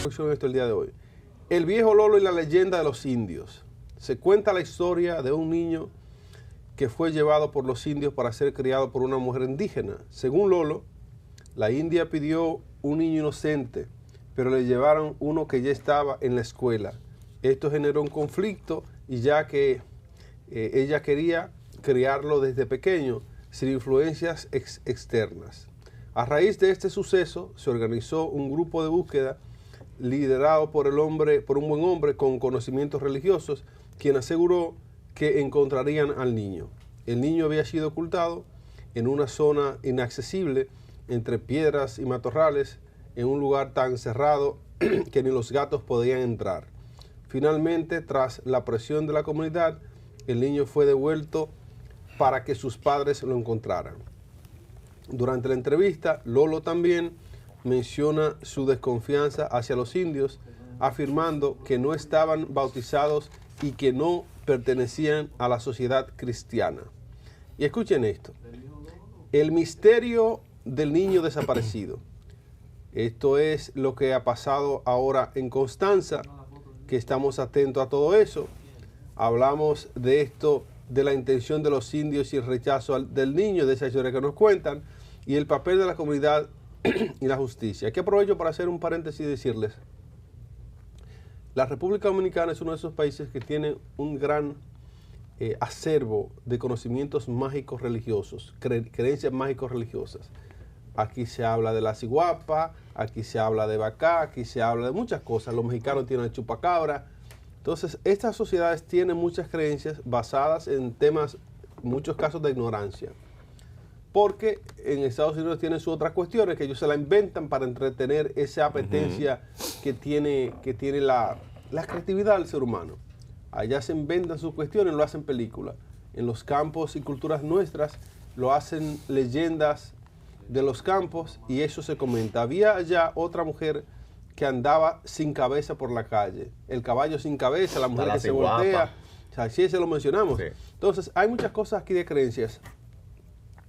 Esto el día de hoy. El viejo Lolo y la leyenda de los indios. Se cuenta la historia de un niño que fue llevado por los indios para ser criado por una mujer indígena. Según Lolo, la India pidió un niño inocente, pero le llevaron uno que ya estaba en la escuela. Esto generó un conflicto y ya que ella quería criarlo desde pequeño, sin influencias externas. A raíz de este suceso, se organizó un grupo de búsqueda liderado por un buen hombre con conocimientos religiosos, quien aseguró que encontrarían al niño. El niño había sido ocultado en una zona inaccesible, entre piedras y matorrales, en un lugar tan cerrado que ni los gatos podían entrar. Finalmente, tras la presión de la comunidad, el niño fue devuelto para que sus padres lo encontraran. Durante la entrevista, Lolo también menciona su desconfianza hacia los indios, afirmando que no estaban bautizados y que no pertenecían a la sociedad cristiana. Y escuchen esto: el misterio del niño desaparecido. Esto es lo que ha pasado ahora en Constanza, que estamos atentos a todo eso. Hablamos de esto, de la intención de los indios y el rechazo del niño, de esa historia que nos cuentan, y el papel de la comunidad y la justicia. Aquí aprovecho para hacer un paréntesis y decirles, la República Dominicana es uno de esos países que tiene un gran acervo de conocimientos mágicos religiosos, creencias mágicos religiosas. Aquí se habla de la ciguapa, aquí se habla de Bacá, aquí se habla de muchas cosas. Los mexicanos tienen el chupacabra. Entonces, estas sociedades tienen muchas creencias basadas en temas, muchos casos de ignorancia. Porque en Estados Unidos tienen sus otras cuestiones que ellos se la inventan para entretener esa apetencia que tiene la creatividad del ser humano. Allá se inventan sus cuestiones, lo hacen películas. En los campos y culturas nuestras lo hacen leyendas de los campos y eso se comenta. Había allá otra mujer que andaba sin cabeza por la calle. El caballo sin cabeza, la mujer que se voltea. O sea, sí, se lo mencionamos. Sí. Entonces, hay muchas cosas aquí de creencias.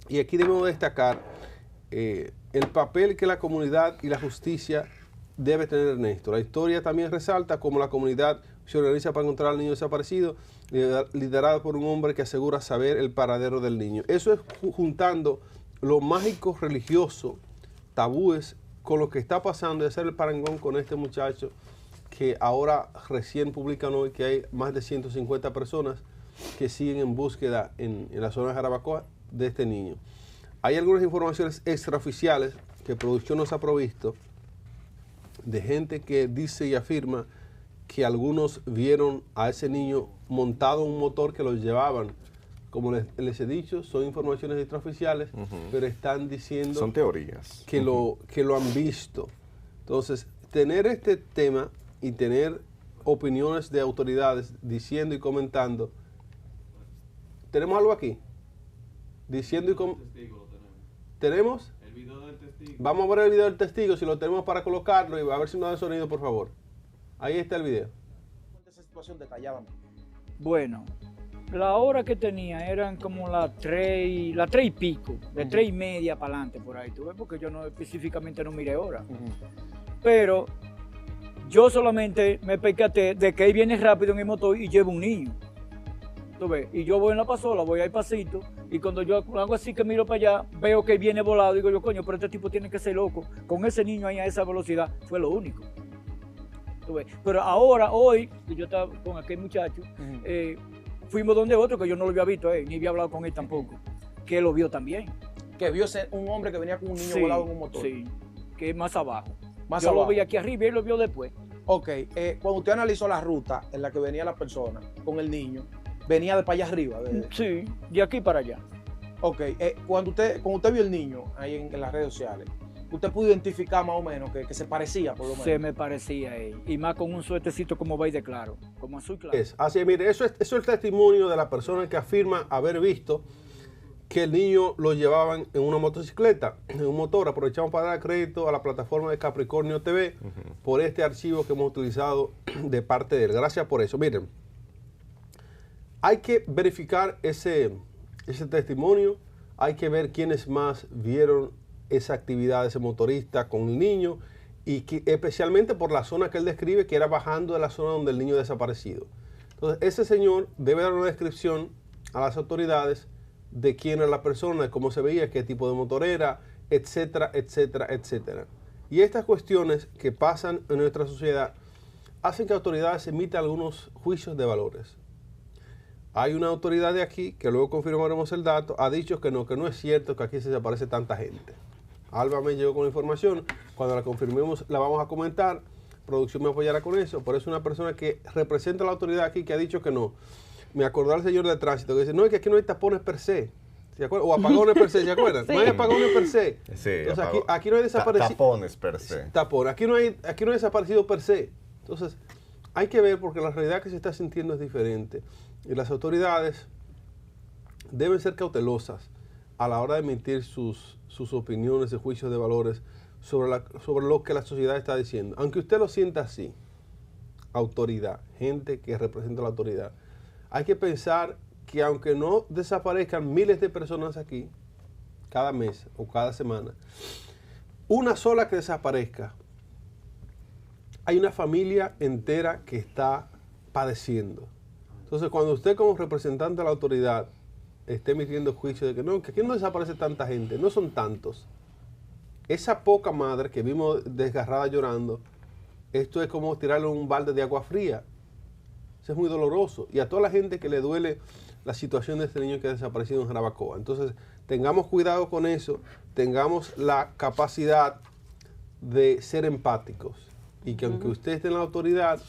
Y aquí debemos destacar el papel que la comunidad y la justicia debe tener en esto. La historia también resalta cómo la comunidad se organiza para encontrar al niño desaparecido, liderado por un hombre que asegura saber el paradero del niño. Eso es juntando lo mágico religioso, tabúes, con lo que está pasando, y hacer el parangón con este muchacho que ahora recién publican hoy que hay más de 150 personas que siguen en búsqueda en la zona de Jarabacoa de este niño. Hay algunas informaciones extraoficiales que producción nos ha provisto de gente que dice y afirma que algunos vieron a ese niño montado en un motor que los llevaban. Como les he dicho, son informaciones extraoficiales, pero están diciendo... Son teorías. Que lo han visto. Entonces, tener este tema y tener opiniones de autoridades diciendo y comentando... ¿Tenemos algo aquí? Diciendo y comentando... ¿Tenemos? El video del testigo. Vamos a ver el video del testigo, si lo tenemos para colocarlo, y a ver si nos da sonido, por favor. Ahí está el video. Esa situación detalladamente. Bueno, la hora que tenía eran como las 3 y pico, de 3 y media para adelante por ahí, ¿tú ves? Porque yo no específicamente no miré hora. Pero yo solamente me percaté de que él viene rápido en el motor y lleva un niño. ¿Tú ves? Y yo voy en la pasola, voy ahí pasito, y cuando yo hago así que miro para allá, veo que él viene volado, digo yo, coño, pero este tipo tiene que ser loco. Con ese niño ahí a esa velocidad, fue lo único. ¿Tú ves? Pero ahora, hoy, que yo estaba con aquel muchacho, fuimos donde otro que yo no lo había visto, ni había hablado con él tampoco, que lo vio también. Que vio ser un hombre que venía con un niño volado en un motor. Sí, que es más abajo. Yo lo vi aquí arriba y él lo vio después. Ok, cuando usted analizó la ruta en la que venía la persona con el niño, venía de para allá arriba. Sí, de aquí para allá. Ok, cuando usted vio el niño ahí en las redes sociales, ¿usted pudo identificar más o menos que se parecía, por lo menos? Se me parecía a él. Y más con un suertecito como veis de claro, como azul claro. Así, mire, eso es el testimonio de la persona que afirma haber visto que el niño lo llevaban en una motocicleta, en un motor. Aprovechamos para dar crédito a la plataforma de Capricornio TV por este archivo que hemos utilizado de parte de él. Gracias por eso. Miren, hay que verificar ese testimonio, hay que ver quiénes más vieron esa actividad de ese motorista con el niño y que, especialmente por la zona que él describe, que era bajando de la zona donde el niño desaparecido. Entonces, ese señor debe dar una descripción a las autoridades de quién era la persona, de cómo se veía, qué tipo de motor era, etcétera, etcétera, etcétera. Y estas cuestiones que pasan en nuestra sociedad hacen que autoridades emitan algunos juicios de valores. Hay una autoridad de aquí, que luego confirmaremos el dato, ha dicho que no es cierto que aquí se desaparece tanta gente. Alba me llegó con la información, cuando la confirmemos la vamos a comentar, producción me apoyará con eso, pero es una persona que representa a la autoridad aquí que ha dicho que no. Me acordó al señor de tránsito que dice, no, es que aquí no hay tapones per se. ¿Se acuerdan? O apagones per se, ¿se acuerdan? Sí. No hay apagones per se. Sí, entonces aquí no hay desaparecido. Tapones per se. Tapón. Aquí no hay desaparecido per se. Entonces, hay que ver porque la realidad que se está sintiendo es diferente. Y las autoridades deben ser cautelosas a la hora de emitir sus opiniones y juicios de valores sobre lo que la sociedad está diciendo. Aunque usted lo sienta así, autoridad, gente que representa a la autoridad, hay que pensar que aunque no desaparezcan miles de personas aquí, cada mes o cada semana, una sola que desaparezca, hay una familia entera que está padeciendo. Entonces, cuando usted como representante de la autoridad esté emitiendo juicio de que aquí no desaparece tanta gente, no son tantos, esa poca madre que vimos desgarrada llorando, esto es como tirarle un balde de agua fría. Eso es muy doloroso. Y a toda la gente que le duele la situación de este niño que ha desaparecido en Jarabacoa. Entonces, tengamos cuidado con eso, tengamos la capacidad de ser empáticos. Y que aunque usted esté en la autoridad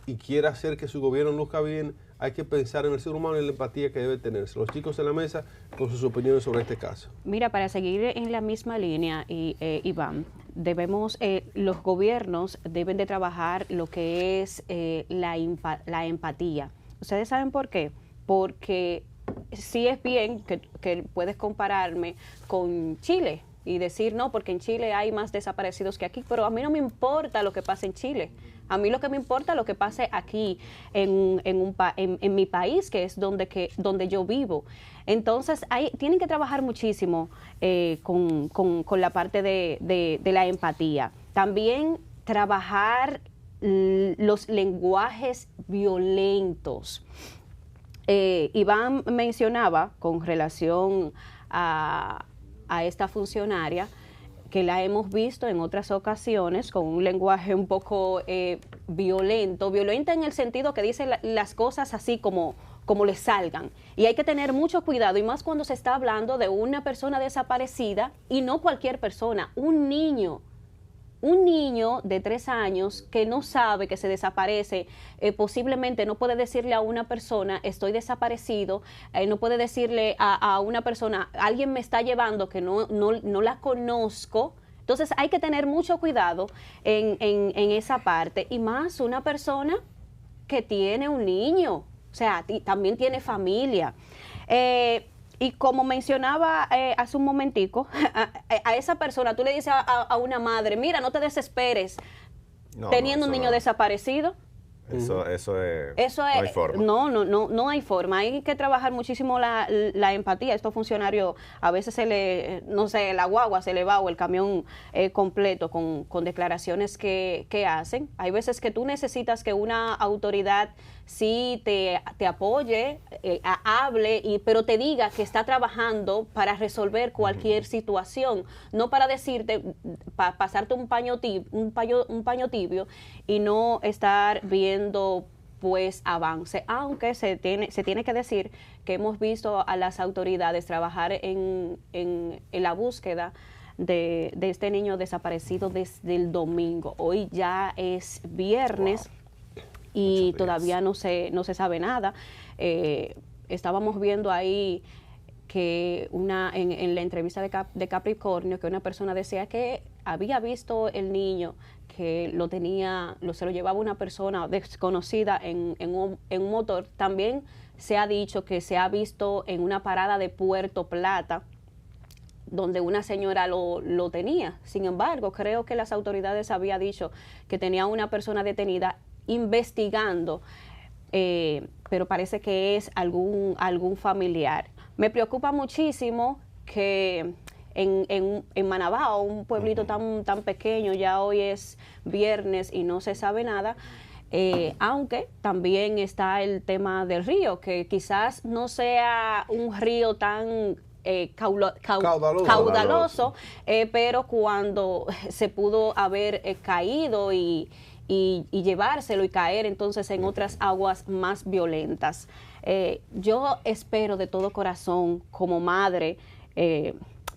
y quiera hacer que su gobierno luzca bien, hay que pensar en el ser humano y en la empatía que debe tenerse. Los chicos en la mesa con sus opiniones sobre este caso. Mira, para seguir en la misma línea, Iván, los gobiernos deben de trabajar lo que es la empatía. ¿Ustedes saben por qué? Porque sí es bien que puedes compararme con Chile y decir, no, porque en Chile hay más desaparecidos que aquí, pero a mí no me importa lo que pase en Chile. A mí lo que me importa es lo que pase aquí en mi país, que es donde yo vivo. Entonces, tienen que trabajar muchísimo con la parte de la empatía. También trabajar los lenguajes violentos. Iván mencionaba con relación a esta funcionaria que la hemos visto en otras ocasiones con un lenguaje un poco violento en el sentido que dice las cosas así como le salgan. Y hay que tener mucho cuidado, y más cuando se está hablando de una persona desaparecida, y no cualquier persona, un niño de 3 años que no sabe que se desaparece, posiblemente no puede decirle a una persona, estoy desaparecido, no puede decirle a una persona, alguien me está llevando que no la conozco. Entonces hay que tener mucho cuidado en esa parte, y más una persona que tiene un niño, o sea, también tiene familia. Y como mencionaba hace un momentico, a esa persona tú le dices a una madre, mira, no te desesperes teniendo un niño desaparecido. Eso es, no hay forma. No hay forma. Hay que trabajar muchísimo la empatía. Estos funcionarios a veces la guagua se le va, o el camión completo con declaraciones que hacen. Hay veces que tú necesitas que una autoridad sí te apoye, hable, pero te diga que está trabajando para resolver cualquier situación, no para decirte, para pasarte un paño tibio y no estar viendo pues avance, aunque se tiene que decir que hemos visto a las autoridades trabajar en la búsqueda de este niño desaparecido desde el domingo. Hoy ya es viernes. Wow. Y todavía no se sabe nada. Estábamos viendo ahí que en la entrevista de Capricornio, que una persona decía que había visto el niño, que se lo llevaba una persona desconocida en un motor. También se ha dicho que se ha visto en una parada de Puerto Plata, donde una señora lo tenía. Sin embargo, creo que las autoridades habían dicho que tenía una persona detenida investigando, pero parece que es algún familiar. Me preocupa muchísimo que en Manabao, un pueblito tan pequeño, ya hoy es viernes y no se sabe nada. Aunque también está el tema del río, que quizás no sea un río tan caudaloso, pero cuando se pudo haber caído y llevárselo y caer entonces en otras aguas más violentas. Yo espero de todo corazón, como madre,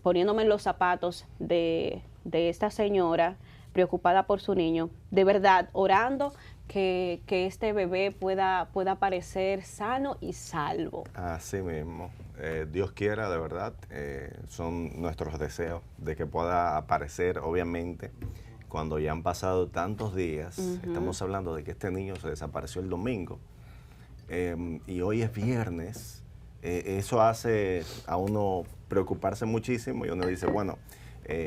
poniéndome en los zapatos de esta señora preocupada por su niño, de verdad, orando que este bebé pueda aparecer sano y salvo. Así mismo. Dios quiera, de verdad, son nuestros deseos de que pueda aparecer, obviamente, cuando ya han pasado tantos días. Estamos hablando de que este niño se desapareció el domingo y hoy es viernes. Eso hace a uno preocuparse muchísimo y uno dice, bueno,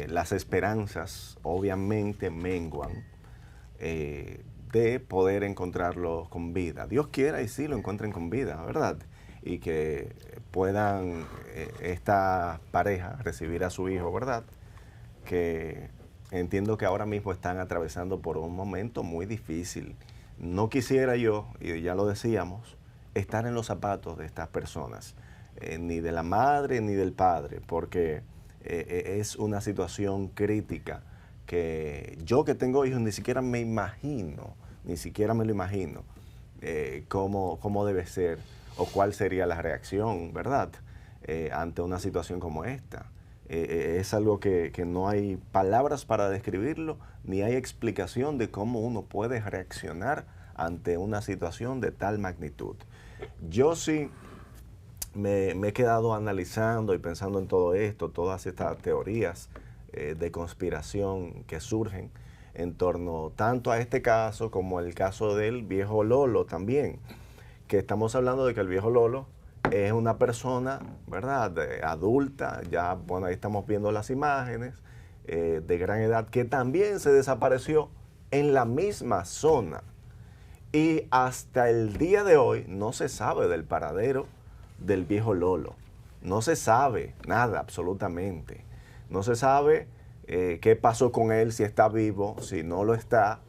las esperanzas obviamente menguan de poder encontrarlo con vida. Dios quiera y sí lo encuentren con vida, ¿verdad? Y que puedan esta pareja recibir a su hijo, ¿verdad? Que entiendo que ahora mismo están atravesando por un momento muy difícil. No quisiera yo, y ya lo decíamos, estar en los zapatos de estas personas, ni de la madre ni del padre, porque es una situación crítica que yo que tengo hijos ni siquiera me imagino, ni siquiera me lo imagino cómo debe ser o cuál sería la reacción, ¿verdad? Ante una situación como esta. Es algo que no hay palabras para describirlo, ni hay explicación de cómo uno puede reaccionar ante una situación de tal magnitud. Yo sí me he quedado analizando y pensando en todo esto, todas estas teorías de conspiración que surgen en torno tanto a este caso como el caso del viejo Lolo también, que estamos hablando de que el viejo Lolo es una persona, ¿verdad?, adulta, ya, bueno, ahí estamos viendo las imágenes, de gran edad, que también se desapareció en la misma zona. Y hasta el día de hoy no se sabe del paradero del viejo Lolo. No se sabe nada, absolutamente. No se sabe qué pasó con él, si está vivo, si no lo está.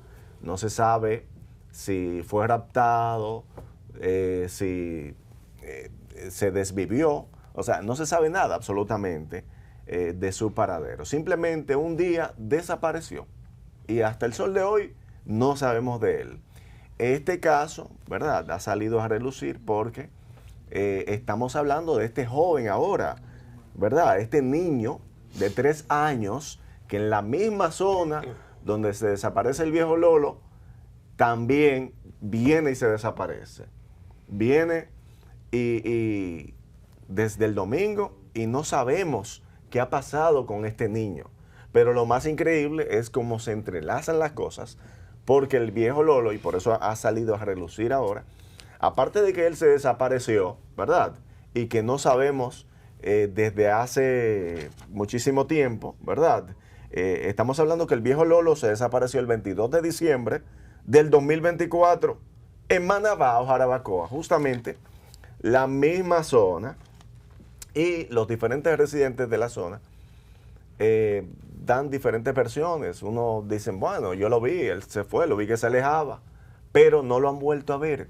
No se sabe si fue raptado, si se desvivió. O sea, no se sabe nada absolutamente de su paradero. Simplemente un día desapareció y hasta el sol de hoy no sabemos de él. Este caso, ¿verdad?, ha salido a relucir porque estamos hablando de este joven ahora, ¿verdad? Este niño de 3 años que en la misma zona donde se desaparece el viejo Lolo, también viene y se desaparece. Viene y desde el domingo y no sabemos qué ha pasado con este niño. Pero lo más increíble es cómo se entrelazan las cosas, porque el viejo Lolo, y por eso ha salido a relucir ahora, aparte de que él se desapareció, ¿verdad? Y que no sabemos desde hace muchísimo tiempo, ¿verdad? Estamos hablando que el viejo Lolo se desapareció el 22 de diciembre del 2024 en Manabao, Jarabacoa, justamente la misma zona, y los diferentes residentes de la zona dan diferentes versiones. Unos dicen, bueno, yo lo vi, él se fue, lo vi que se alejaba, pero no lo han vuelto a ver.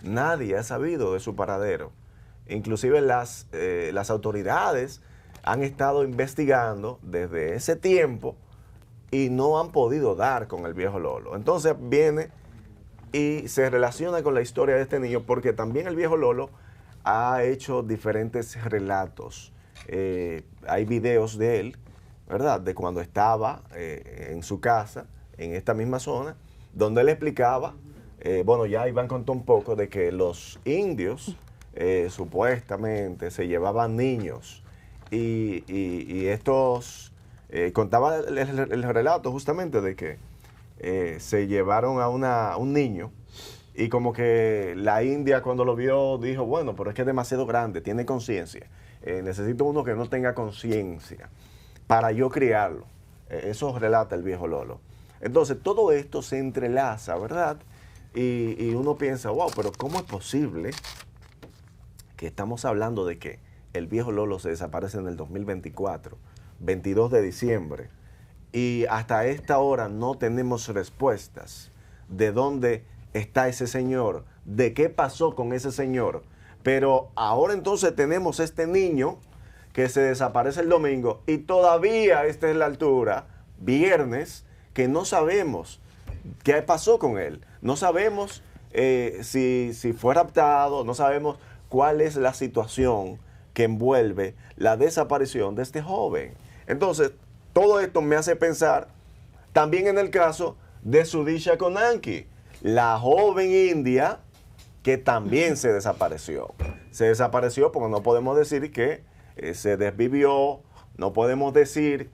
Nadie ha sabido de su paradero. Inclusive las autoridades han estado investigando desde ese tiempo y no han podido dar con el viejo Lolo. Entonces viene y se relaciona con la historia de este niño porque también el viejo Lolo ha hecho diferentes relatos. Hay videos de él, ¿verdad?, de cuando estaba en su casa, en esta misma zona, donde él explicaba, bueno, ya Iván contó un poco de que los indios supuestamente se llevaban niños y estos, contaba el relato justamente de que se llevaron a un niño y como que la India cuando lo vio dijo, bueno, pero es que es demasiado grande, tiene conciencia, necesito uno que no tenga conciencia para yo criarlo. Eso relata el viejo Lolo. Entonces todo esto se entrelaza, ¿verdad? Y uno piensa, wow, pero ¿cómo es posible que estamos hablando de que el viejo Lolo se desaparece en el 2024, 22 de diciembre, y hasta esta hora no tenemos respuestas de dónde está ese señor, de qué pasó con ese señor. Pero ahora entonces tenemos este niño que se desaparece el domingo y todavía esta es la altura, viernes, que no sabemos qué pasó con él. No sabemos si fue raptado, no sabemos cuál es la situación que envuelve la desaparición de este joven. Entonces, todo esto me hace pensar también en el caso de Sudisha Konanki, la joven india que también se desapareció. Se desapareció porque no podemos decir que se desvivió, no podemos decir,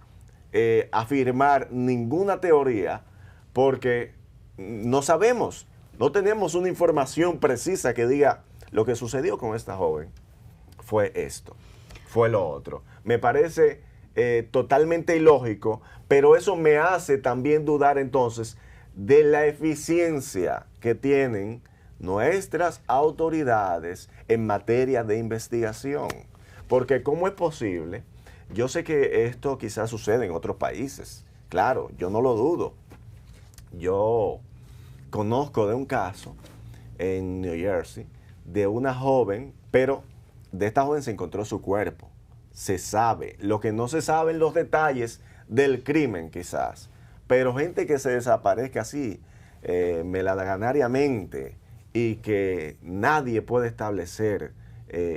afirmar ninguna teoría porque no sabemos, no tenemos una información precisa que diga lo que sucedió con esta joven. Fue esto, fue lo otro. Me parece totalmente ilógico, pero eso me hace también dudar entonces de la eficiencia que tienen nuestras autoridades en materia de investigación. Porque ¿cómo es posible? Yo sé que esto quizás sucede en otros países. Claro, yo no lo dudo. Yo conozco de un caso en New Jersey de una joven, pero de esta joven se encontró su cuerpo. Se sabe. Lo que no se sabe en los detalles del crimen quizás. Pero gente que se desaparezca así, melaganariamente, y que nadie puede establecer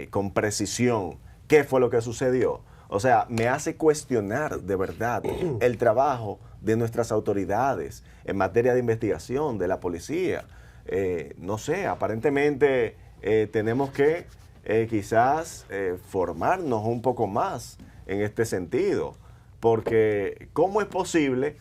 con precisión qué fue lo que sucedió. O sea, me hace cuestionar de verdad el trabajo de nuestras autoridades en materia de investigación, de la policía. No sé, aparentemente tenemos que quizás formarnos un poco más en este sentido. Porque ¿cómo es posible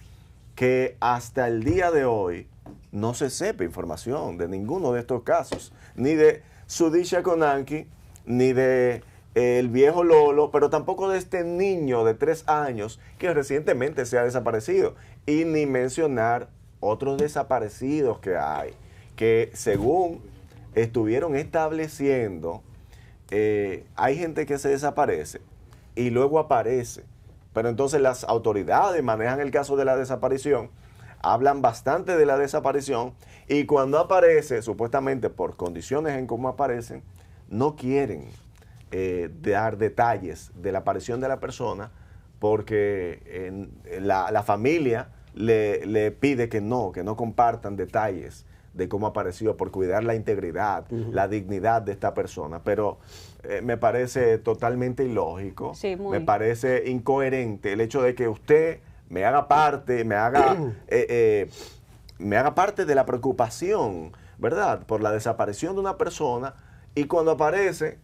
que hasta el día de hoy no se sepa información de ninguno de estos casos? Ni de Sudisha Konanki, ni de el viejo Lolo, pero tampoco de este niño de 3 años que recientemente se ha desaparecido. Y ni mencionar otros desaparecidos que hay, que según estuvieron estableciendo, hay gente que se desaparece y luego aparece. Pero entonces las autoridades manejan el caso de la desaparición, hablan bastante de la desaparición y cuando aparece, supuestamente por condiciones en cómo aparecen, no quieren dar detalles de la aparición de la persona porque la familia le pide que no compartan detalles de cómo apareció por cuidar la integridad, la dignidad de esta persona. Pero me parece totalmente ilógico, sí, me parece incoherente el hecho de que usted me haga parte, me haga parte de la preocupación, ¿verdad?, por la desaparición de una persona y cuando aparece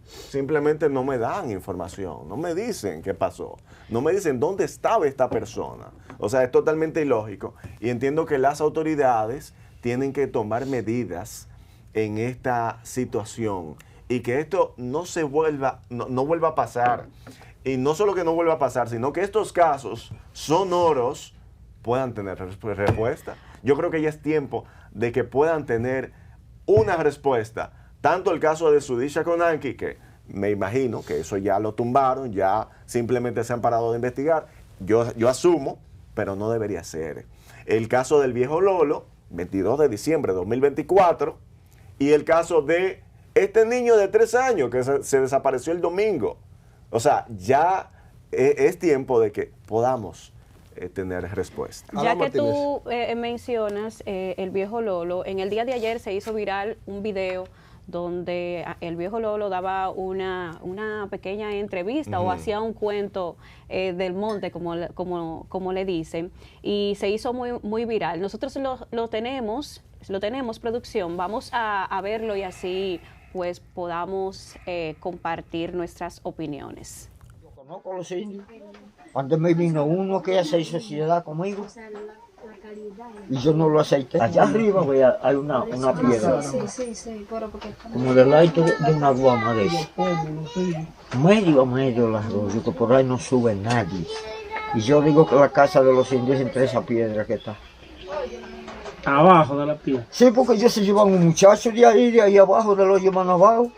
simplemente no me dan información, no me dicen qué pasó, no me dicen dónde estaba esta persona. O sea, es totalmente ilógico y entiendo que las autoridades tienen que tomar medidas en esta situación y que esto no vuelva a pasar. Y no solo que no vuelva a pasar, sino que estos casos sonoros puedan tener respuesta. Yo creo que ya es tiempo de que puedan tener una respuesta. Tanto el caso de Sudisha Konanki, que me imagino que eso ya lo tumbaron, ya simplemente se han parado de investigar. Yo asumo, pero no debería ser. El caso del viejo Lolo, 22 de diciembre de 2024, y el caso de este niño de 3 años que se desapareció el domingo. O sea, ya es tiempo de que podamos tener respuesta. Ya que tú mencionas el viejo Lolo, en el día de ayer se hizo viral un video donde el viejo Lolo daba una pequeña entrevista o hacía un cuento del monte, como le dicen, y se hizo muy viral. Nosotros lo tenemos, producción, vamos a verlo y así pues podamos compartir nuestras opinioes. Yo conozco a los indios. Cuando me vino uno que hace sociedad conmigo y yo no lo aceité. Allá arriba hay una piedra, como del lado de una guama de eso. Medio a medio las dos, que por ahí no sube nadie. Y yo digo que la casa de los indios es entre esa piedra que está. Abajo de la piedra. Sí, porque ellos se llevan un muchacho de ahí abajo, del hoyo más abajo.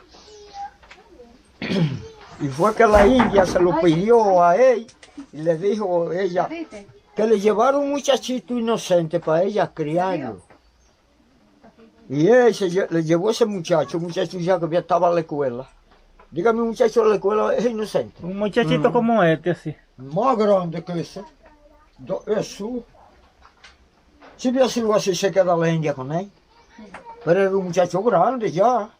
Y fue que la India se lo pidió a él y le dijo ella que le llevaron un muchachito inocente para ella criarlo. Y él le llevó ese muchacho ya que ya estaba en la escuela. Dígame, un muchacho de la escuela es inocente. Un muchachito como este, así. Más grande que ese. Eso. Si hubiera sido así, se queda la India con él. Pero era un muchacho grande ya.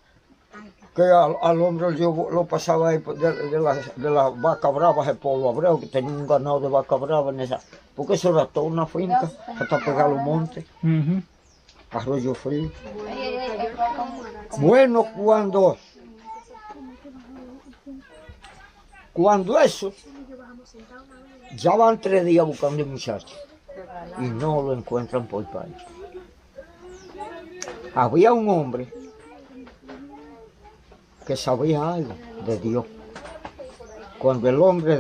Que al hombre lo pasaba ahí de la vaca brava, el pueblo Abreu, que tenía un ganado de vaca brava en esa. Porque eso era toda una finca, hasta pegar los montes. Arroyo Frío. Bueno, cuando eso, ya van 3 días buscando el muchacho y no lo encuentran por el país. Había un hombre que sabía algo de Dios. Cuando el hombre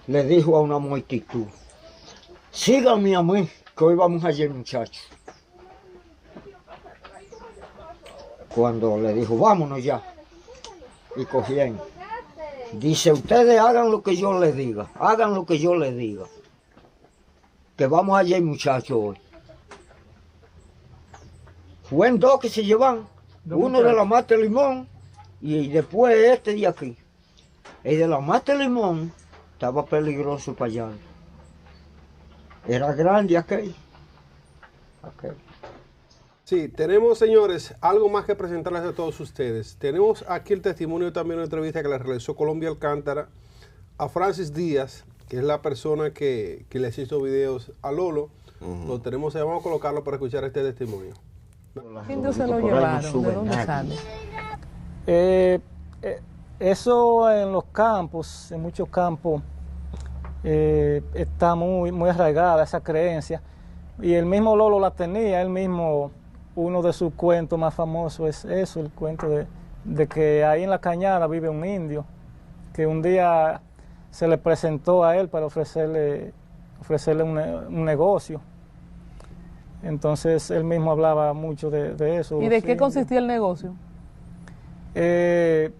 le dijo a una multitud, síganme a mí, que hoy vamos a hallar muchacho. Cuando le dijo, vámonos ya, y cogían, dice, ustedes hagan lo que yo les diga, hagan lo que yo les diga, que vamos a hallar muchacho hoy. Fue en 2 que se llevan, uno de la Mata de Limón y después este de aquí. El de la Mata de Limón estaba peligroso para allá. Era grande aquel. Sí, tenemos, señores, algo más que presentarles a todos ustedes. Tenemos aquí el testimonio también de una entrevista que le realizó Colombia Alcántara a Francis Díaz, que es la persona que les hizo videos a Lolo. Lo tenemos ahí, vamos a colocarlo para escuchar este testimonio. ¿Quién se lo llevaron? ¿De dónde sale? Eso en los campos, en muchos campos, está muy arraigada esa creencia. Y el mismo Lolo la tenía, él mismo, uno de sus cuentos más famosos es eso, el cuento de que ahí en la cañada vive un indio, que un día se le presentó a él para ofrecerle un negocio. Entonces él mismo hablaba mucho de eso. ¿Y de qué consistía el negocio? Déjame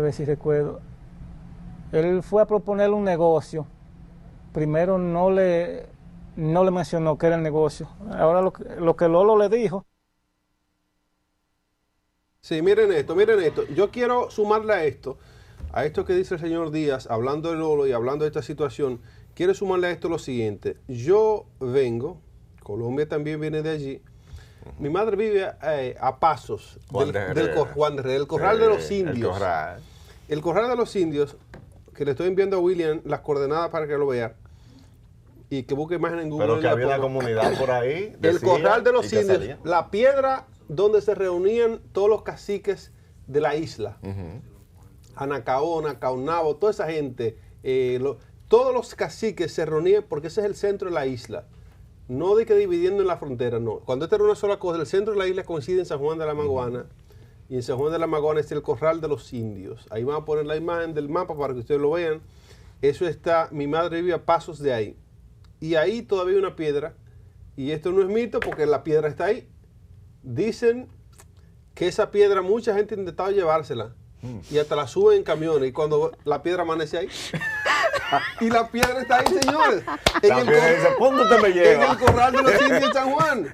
ver si recuerdo. Él fue a proponerle un negocio. Primero no le mencionó qué era el negocio. Ahora lo que Lolo le dijo. Sí, miren esto. Yo quiero sumarle a esto que dice el señor Díaz, hablando de Lolo y hablando de esta situación. Quiero sumarle a esto lo siguiente. Yo vengo, Colombia también viene de allí. Mi madre vive a pasos del Corral de los Indios. El Corral de los Indios, que le estoy enviando a William las coordenadas para que lo vea y que busque imágenes en Google. Pero que había una comunidad por ahí. El Corral de los Indios, la piedra donde se reunían todos los caciques de la isla. Anacaona, Caunabo, toda esa gente, todos los caciques se reunían porque ese es el centro de la isla. No de que dividiendo en la frontera, no. Cuando esta era una sola cosa, el centro de la isla coincide en San Juan de la Maguana. Y en San Juan de la Maguana está el Corral de los Indios. Ahí van a poner la imagen del mapa para que ustedes lo vean. Eso está, mi madre vive a pasos de ahí. Y ahí todavía hay una piedra. Y esto no es mito porque la piedra está ahí. Dicen que esa piedra mucha gente ha intentado llevársela. Y hasta la suben en camiones. Y cuando la piedra amanece ahí. Y la piedra está ahí, señores. En el Corral de los Indios en San Juan.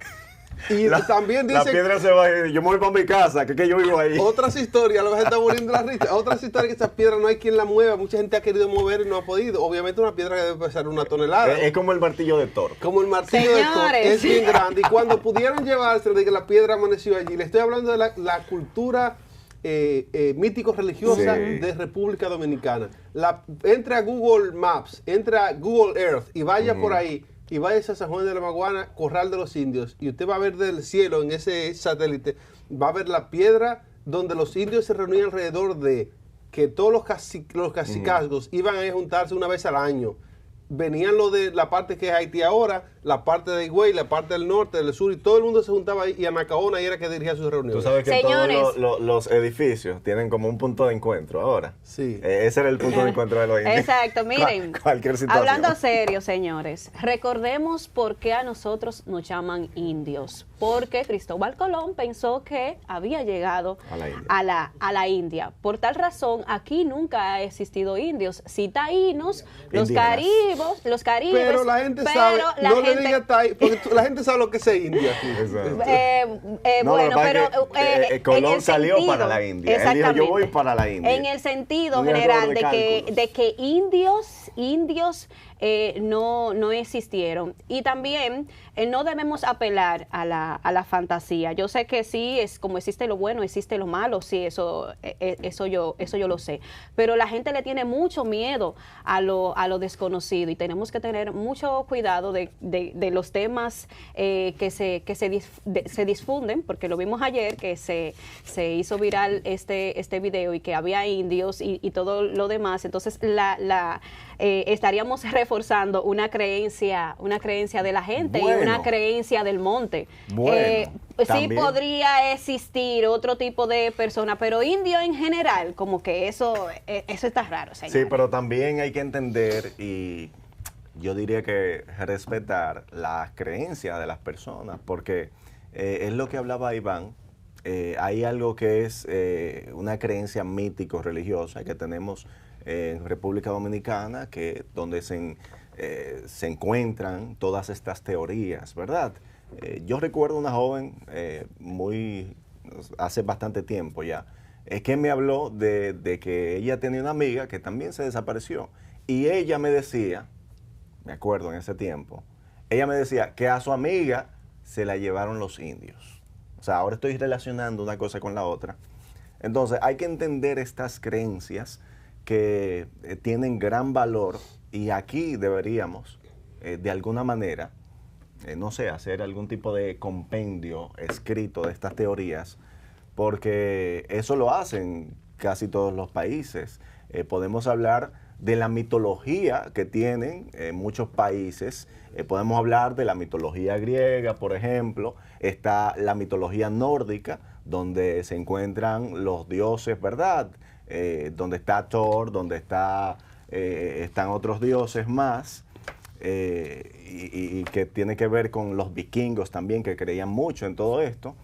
Y también dice... La piedra se va, yo me voy para mi casa, que yo vivo ahí. Otras historias, lo que se está muriendo la risa. Otras historias que esa piedra no hay quien la mueva. Mucha gente ha querido mover y no ha podido. Obviamente una piedra que debe pesar 1 tonelada. Es como el martillo de Thor. Como el martillo de Thor. Es bien grande. Y cuando pudieron llevárselo de que la piedra amaneció allí, le estoy hablando de la cultura... mítico-religiosa de República Dominicana. Entre a Google Maps, entre a Google Earth y vaya por ahí y vaya a San Juan de la Maguana, Corral de los Indios, y usted va a ver del cielo en ese satélite, va a ver la piedra donde los indios se reunían alrededor de que todos los cacicazgos iban a juntarse una vez al año. Venían lo de la parte que es Haití ahora, la parte de Higüey, la parte del norte, del sur, y todo el mundo se juntaba ahí, y Anacaona ahí era que dirigía sus Tú reuniones. sabes que Señores. todos los edificios tienen como un punto de encuentro ahora. Sí. Ese era el punto de encuentro de los indios. Exacto, miren, Cualquier situación. hablando serio, señores, recordemos por qué a nosotros nos llaman indios. Porque Cristóbal Colón pensó que había llegado A la India. a la India. Por tal razón, aquí nunca ha existido indios. Sí, taínos, los Indígenas. caribes, Pero la gente sabe, la no le gente- digas taí, porque la gente sabe lo que es India aquí. Exacto. No, bueno, lo que pero pasa es que, en Colón el salió sentido, para la India. Él dijo, yo exactamente. voy para la India. En el sentido Un error general de de que cálculos. indios no existieron. Y también no debemos apelar a la fantasía. Yo sé que sí, es como existe lo bueno, existe lo malo, sí, eso yo lo sé. Pero la gente le tiene mucho miedo a lo desconocido y tenemos que tener mucho cuidado de los temas que se difunden, porque lo vimos ayer que se hizo viral este video y que había indios y todo lo demás. Entonces estaríamos reforzando una creencia de la gente y Bueno. una creencia del monte. Bueno, Sí también. podría existir otro tipo de persona, pero indio en general, como que eso está raro, señor. Sí, pero también hay que entender y yo diría que respetar las creencias de las personas, porque es lo que hablaba Iván. Hay algo que es una creencia mítico-religiosa que tenemos en República Dominicana, donde se encuentran todas estas teorías, ¿verdad? Yo recuerdo una joven hace bastante tiempo ya, que me habló de que ella tenía una amiga que también se desapareció. Y ella me decía, me acuerdo en ese tiempo, ella me decía que a su amiga se la llevaron los indios. O sea, ahora estoy relacionando una cosa con la otra. Entonces, hay que entender estas creencias que tienen gran valor y aquí deberíamos, de alguna manera, no sé, hacer algún tipo de compendio escrito de estas teorías, porque eso lo hacen casi todos los países. Podemos hablar de la mitología que tienen muchos países. Podemos hablar de la mitología griega, por ejemplo. Está la mitología nórdica, donde se encuentran los dioses, ¿verdad? Donde está Thor, donde están otros dioses más. Y que tiene que ver con los vikingos también, que creían mucho en todo esto.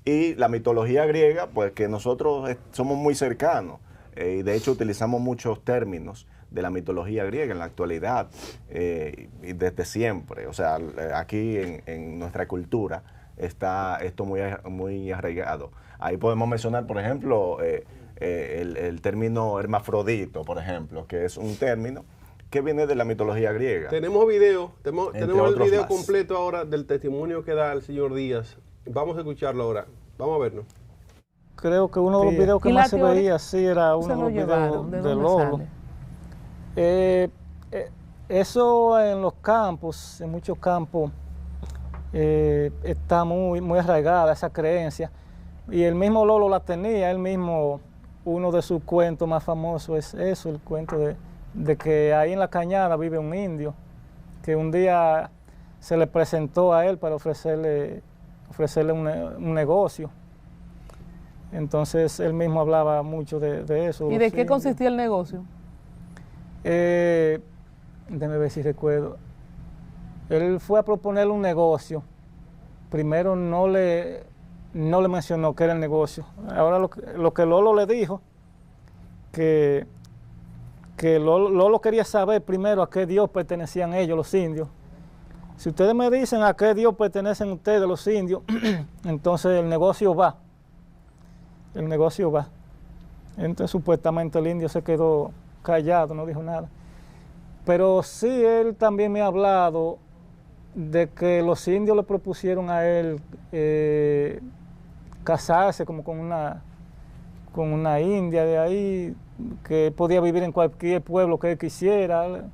Y la mitología griega, pues que nosotros somos muy cercanos. Y de hecho utilizamos muchos términos de la mitología griega en la actualidad y desde siempre. O sea, aquí en nuestra cultura está esto muy arraigado. Ahí podemos mencionar, por ejemplo, el término hermafrodito, por ejemplo, que es un término que viene de la mitología griega. Tenemos video, tenemos el otros video más. completo ahora del testimonio que da el señor Díaz. Vamos a escucharlo ahora. Vamos a verlo. Creo que uno de los videos que ¿Y más la se teoría? veía así era uno Se de lo los llevaron, videos ¿de de dónde Lolo. sale? Eso en los campos, en muchos campos, está muy arraigada esa creencia. Y el mismo Lolo la tenía, él mismo, uno de sus cuentos más famosos es eso, el cuento de que ahí en la cañada vive un indio, que un día se le presentó a él para ofrecerle un negocio. Entonces él mismo hablaba mucho de eso. ¿Y de qué consistía el negocio? Déjame ver si recuerdo. Él fue a proponerle un negocio. Primero no le mencionó qué era el negocio. Ahora lo que Lolo le dijo, que Lolo quería saber primero a qué Dios pertenecían ellos, los indios. Si ustedes me dicen a qué Dios pertenecen ustedes, los indios, entonces el negocio va. El negocio va. Entonces supuestamente el indio se quedó callado, no dijo nada. Pero sí, él también me ha hablado de que los indios le propusieron a él casarse como con una india de ahí, que podía vivir en cualquier pueblo que él quisiera.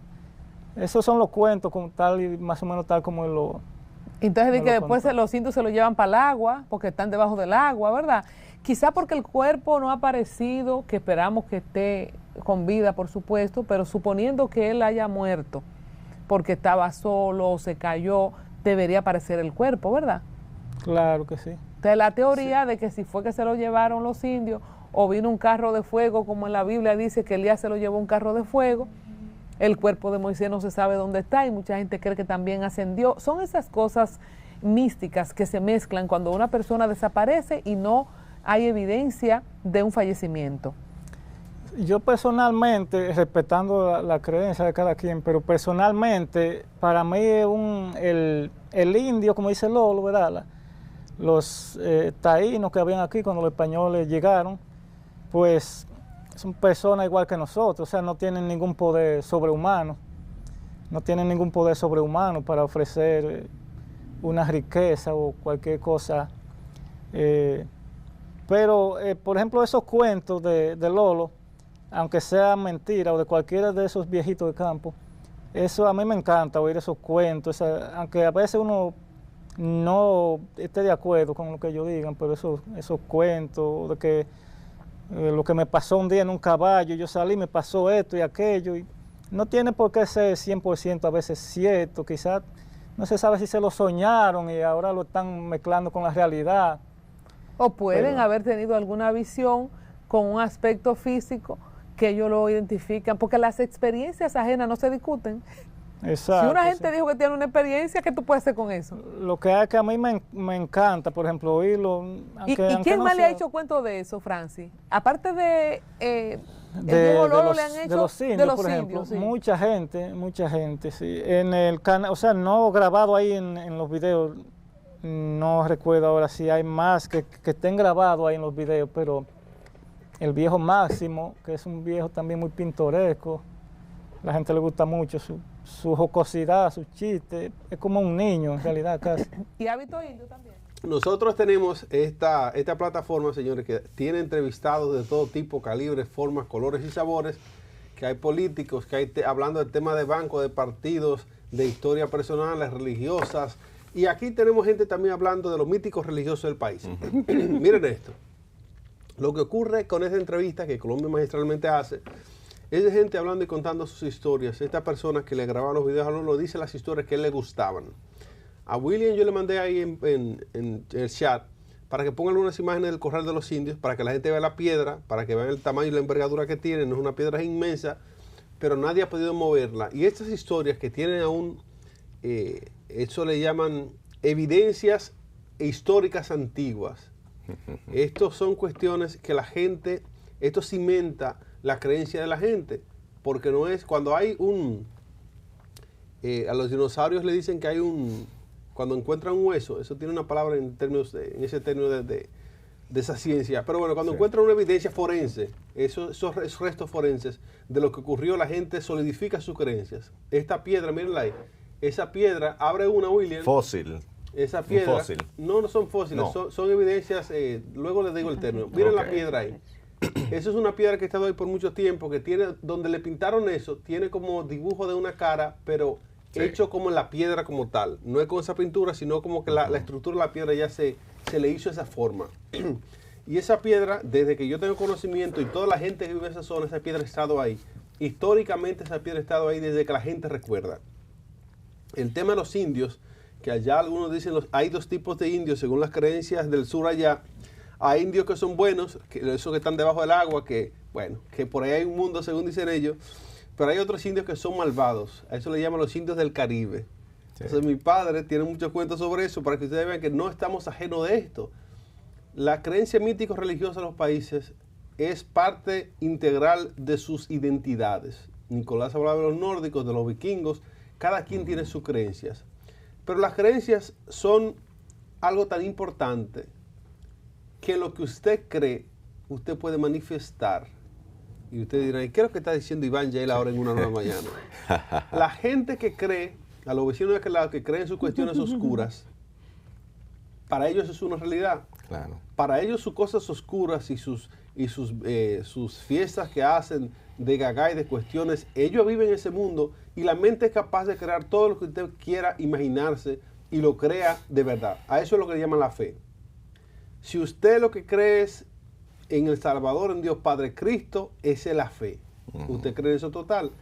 Esos son los cuentos como tal y más o menos tal como él lo... Entonces, de me que lo después contó. los indios se lo llevan para el agua, porque están debajo del agua, ¿verdad? Quizá porque el cuerpo no ha aparecido, que esperamos que esté con vida, por supuesto, pero suponiendo que él haya muerto, porque estaba solo o se cayó, debería aparecer el cuerpo, ¿verdad? Claro que sí. Entonces la teoría de que si fue que se lo llevaron los indios o vino un carro de fuego, como en la Biblia dice que Elías se lo llevó un carro de fuego, el cuerpo de Moisés no se sabe dónde está y mucha gente cree que también ascendió. Son esas cosas místicas que se mezclan cuando una persona desaparece y no hay evidencia de un fallecimiento. Yo personalmente, respetando la creencia de cada quien, pero personalmente, para mí el indio, como dice Lolo, ¿verdad? Los taínos que habían aquí cuando los españoles llegaron, pues son personas igual que nosotros, o sea, no tienen ningún poder sobrehumano, para ofrecer una riqueza o cualquier cosa. Pero, por ejemplo, esos cuentos de Lolo, aunque sea mentira o de cualquiera de esos viejitos de campo, eso a mí me encanta oír esos cuentos, aunque a veces uno no esté de acuerdo con lo que ellos digan, pero esos cuentos de que lo que me pasó un día en un caballo, yo salí, me pasó esto y aquello, y no tiene por qué ser 100% a veces cierto, quizás no se sabe si se lo soñaron y ahora lo están mezclando con la realidad. O pueden haber tenido alguna visión con un aspecto físico que ellos lo identifican, porque las experiencias ajenas no se discuten. Exacto, si una gente dijo que tiene una experiencia, ¿qué tú puedes hacer con eso? Lo que hay que a mí me encanta, por ejemplo, oírlo. ¿Y quién más le ha hecho cuento de eso, Francis? Aparte de los indios, por ejemplo, sí. Mucha gente, sí. En el canal, o sea, no grabado ahí en los videos, no recuerdo ahora si hay más que estén grabados ahí en los videos, pero el viejo Máximo, que es un viejo también muy pintoresco, la gente le gusta mucho su jocosidad, sus chistes, es como un niño en realidad casi. ¿Y hábito indio también? Nosotros tenemos esta plataforma, señores, que tiene entrevistados de todo tipo, calibres, formas, colores y sabores, que hay políticos, que hay hablando del tema de banco, de partidos, de historia personal, religiosas, y aquí tenemos gente también hablando de los míticos religiosos del país. Miren esto. Lo que ocurre con esta entrevista que Colombia magistralmente hace es de gente hablando y contando sus historias. Esta persona que le grababa los videos a Lolo dice las historias que a él le gustaban. A William yo le mandé ahí en el chat para que pongan algunas imágenes del Corral de los Indios, para que la gente vea la piedra, para que vean el tamaño y la envergadura que tiene. No es una piedra inmensa, pero nadie ha podido moverla. Y estas historias que tienen aún, eso le llaman evidencias históricas antiguas. Estos son cuestiones que la gente, esto cimenta la creencia de la gente, porque no es, cuando hay a los dinosaurios le dicen que hay cuando encuentran un hueso, eso tiene una palabra en ese término de esa ciencia, pero bueno, cuando encuentran una evidencia forense, esos restos forenses de lo que ocurrió, la gente solidifica sus creencias. Esta piedra, mírenla ahí, esa piedra, abre una, William. Fósil. Esa piedra, fósil. no son fósiles, no. Son evidencias, luego les digo el término. Miren la piedra ahí. Eso es una piedra que ha estado ahí por mucho tiempo, que tiene, donde le pintaron eso, tiene como dibujo de una cara, pero hecho como en la piedra como tal. No es con esa pintura, sino como que la estructura de la piedra ya se le hizo esa forma. Y esa piedra, desde que yo tengo conocimiento y toda la gente que vive en esa zona, esa piedra ha estado ahí. Históricamente esa piedra ha estado ahí desde que la gente recuerda. El tema de los indios, que allá algunos dicen, hay dos tipos de indios según las creencias del sur allá. Hay indios que son buenos, esos que están debajo del agua, que bueno, que por ahí hay un mundo según dicen ellos, pero hay otros indios que son malvados, a eso le llaman los indios del Caribe. Sí. Entonces mi padre tiene muchos cuentos sobre eso, para que ustedes vean que no estamos ajenos de esto. La creencia mítico-religiosa de los países es parte integral de sus identidades. Nicolás hablaba de los nórdicos, de los vikingos, cada quien tiene sus creencias. Pero las creencias son algo tan importante que lo que usted cree, usted puede manifestar. Y usted dirá, ¿y qué es lo que está diciendo Iván Yael ahora en Una Nueva Mañana? La gente que cree, a los vecinos que creen sus cuestiones oscuras, para ellos es una realidad. Claro. Para ellos sus cosas oscuras y sus fiestas que hacen de gagá y de cuestiones, ellos viven en ese mundo y la mente es capaz de crear todo lo que usted quiera imaginarse y lo crea de verdad. A eso es lo que le llaman la fe. Si usted lo que cree es en el Salvador, en Dios Padre Cristo, esa es la fe. Usted cree en eso total.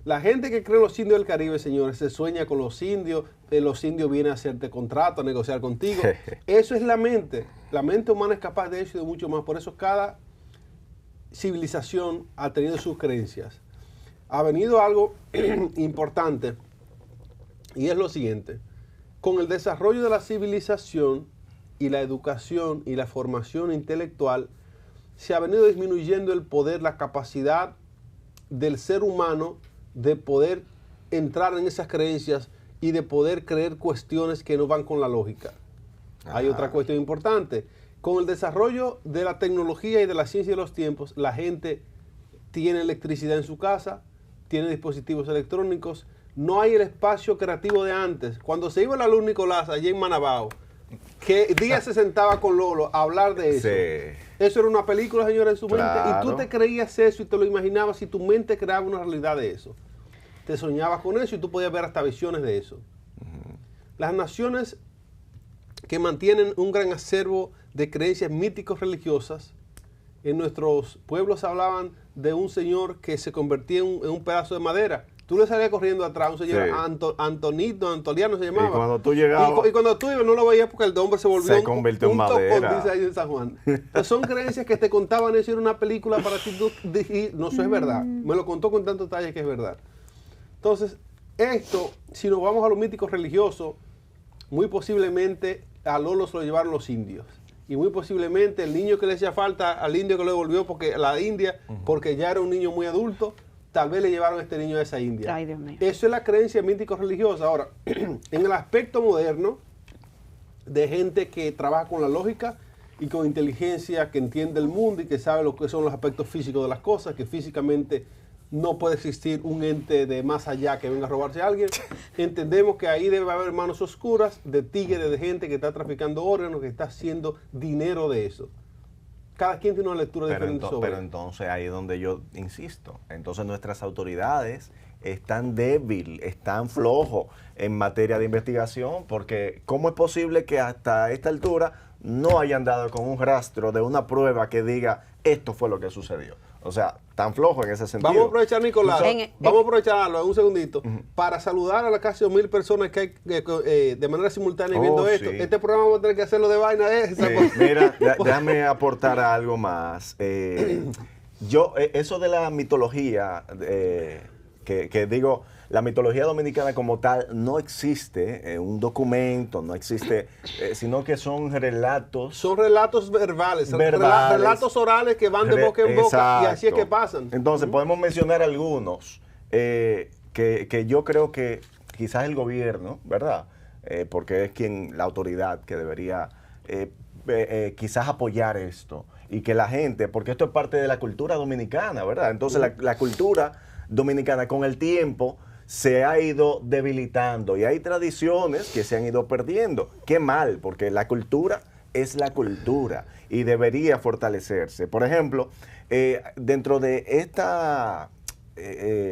La gente que cree en los indios del Caribe, señores, se sueña con los indios vienen a hacerte contrato, a negociar contigo. Eso es la mente. La mente humana es capaz de eso y de mucho más. Por eso cada civilización ha tenido sus creencias. Ha venido algo importante y es lo siguiente. Con el desarrollo de la civilización y la educación y la formación intelectual, se ha venido disminuyendo el poder, la capacidad del ser humano de poder entrar en esas creencias y de poder creer cuestiones que no van con la lógica. Hay otra cuestión importante. Con el desarrollo de la tecnología y de la ciencia de los tiempos, la gente tiene electricidad en su casa, tiene dispositivos electrónicos, no hay el espacio creativo de antes. Cuando se iba la luz Nicolás allí en Manabao, que Díaz se sentaba con Lolo a hablar de eso. Sí. Eso era una película, señora, en su mente. Claro. Y tú te creías eso y te lo imaginabas y tu mente creaba una realidad de eso. Te soñabas con eso y tú podías ver hasta visiones de eso. Las naciones que mantienen un gran acervo de creencias míticos religiosas, en nuestros pueblos hablaban de un señor que se convertía en un pedazo de madera. Tú le salías corriendo atrás, un señor, Sí. Antoniano se llamaba. Y cuando tú llegabas... Y cuando tú ibas no lo veías porque el hombre se volvió Se convirtió en madera. topón, dice ahí en San Juan. Entonces, son creencias que te contaban eso, era una película para ti. No, eso es verdad. Me lo contó con tanto detalle que es verdad. Entonces, esto, si nos vamos a los míticos religiosos, muy posiblemente a Lolo se lo llevaron los indios. Y muy posiblemente el niño que le hacía falta al indio que lo devolvió porque la India, porque ya era un niño muy adulto, tal vez le llevaron a este niño a esa India. Ay, Dios mío. Eso es la creencia mítico-religiosa. Ahora, en el aspecto moderno, de gente que trabaja con la lógica y con inteligencia, que entiende el mundo y que sabe lo que son los aspectos físicos de las cosas, que físicamente no puede existir un ente de más allá que venga a robarse a alguien. Entendemos que ahí debe haber manos oscuras de tigres, de gente que está traficando órganos, que está haciendo dinero de eso. Cada quien tiene una lectura diferente sobre Pero entonces ahí es donde yo insisto. Entonces nuestras autoridades están débiles, están flojos en materia de investigación, porque ¿cómo es posible que hasta esta altura no hayan dado con un rastro de una prueba que diga esto fue lo que sucedió? O sea, tan flojo en ese sentido. Vamos a aprovechar, Nicolás, vamos a aprovecharlo en un segundito para saludar a las casi 2,000 personas que hay de manera simultánea viendo esto. Sí. Este programa vamos a tener que hacerlo de vaina. Mira, déjame aportar algo más. Eso de la mitología, que digo, la mitología dominicana como tal no existe en un documento, no existe, sino que son relatos. Son relatos verbales. Relatos orales que van de boca en boca y así es que pasan. Entonces podemos mencionar algunos que yo creo que quizás el gobierno, ¿verdad? Porque es la autoridad que debería quizás apoyar esto y que la gente, porque esto es parte de la cultura dominicana, ¿verdad? Entonces la cultura dominicana con el tiempo se ha ido debilitando y hay tradiciones que se han ido perdiendo. Qué mal, porque la cultura es la cultura y debería fortalecerse. Por ejemplo, dentro de esta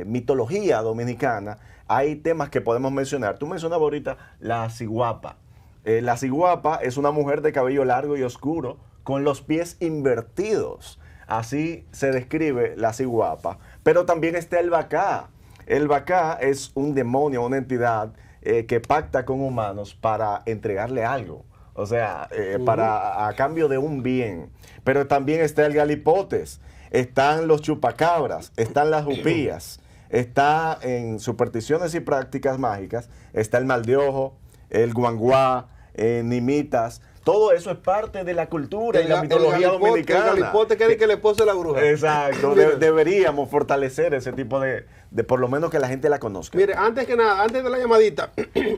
mitología dominicana hay temas que podemos mencionar. Tú mencionabas ahorita la ciguapa. La ciguapa es una mujer de cabello largo y oscuro con los pies invertidos. Así se describe la ciguapa. Pero también está el bacá. El bacá es un demonio, una entidad que pacta con humanos para entregarle algo. O sea, a cambio de un bien. Pero también está el galipotes, están los chupacabras, están las jupías, está en supersticiones y prácticas mágicas, está el mal de ojo, el guanguá, nimitas. Todo eso es parte de la cultura y la mitología dominicana. El galipote quiere que le pose la bruja. Exacto. Deberíamos fortalecer ese tipo de por lo menos que la gente la conozca. Mire, antes que nada, antes de la llamadita,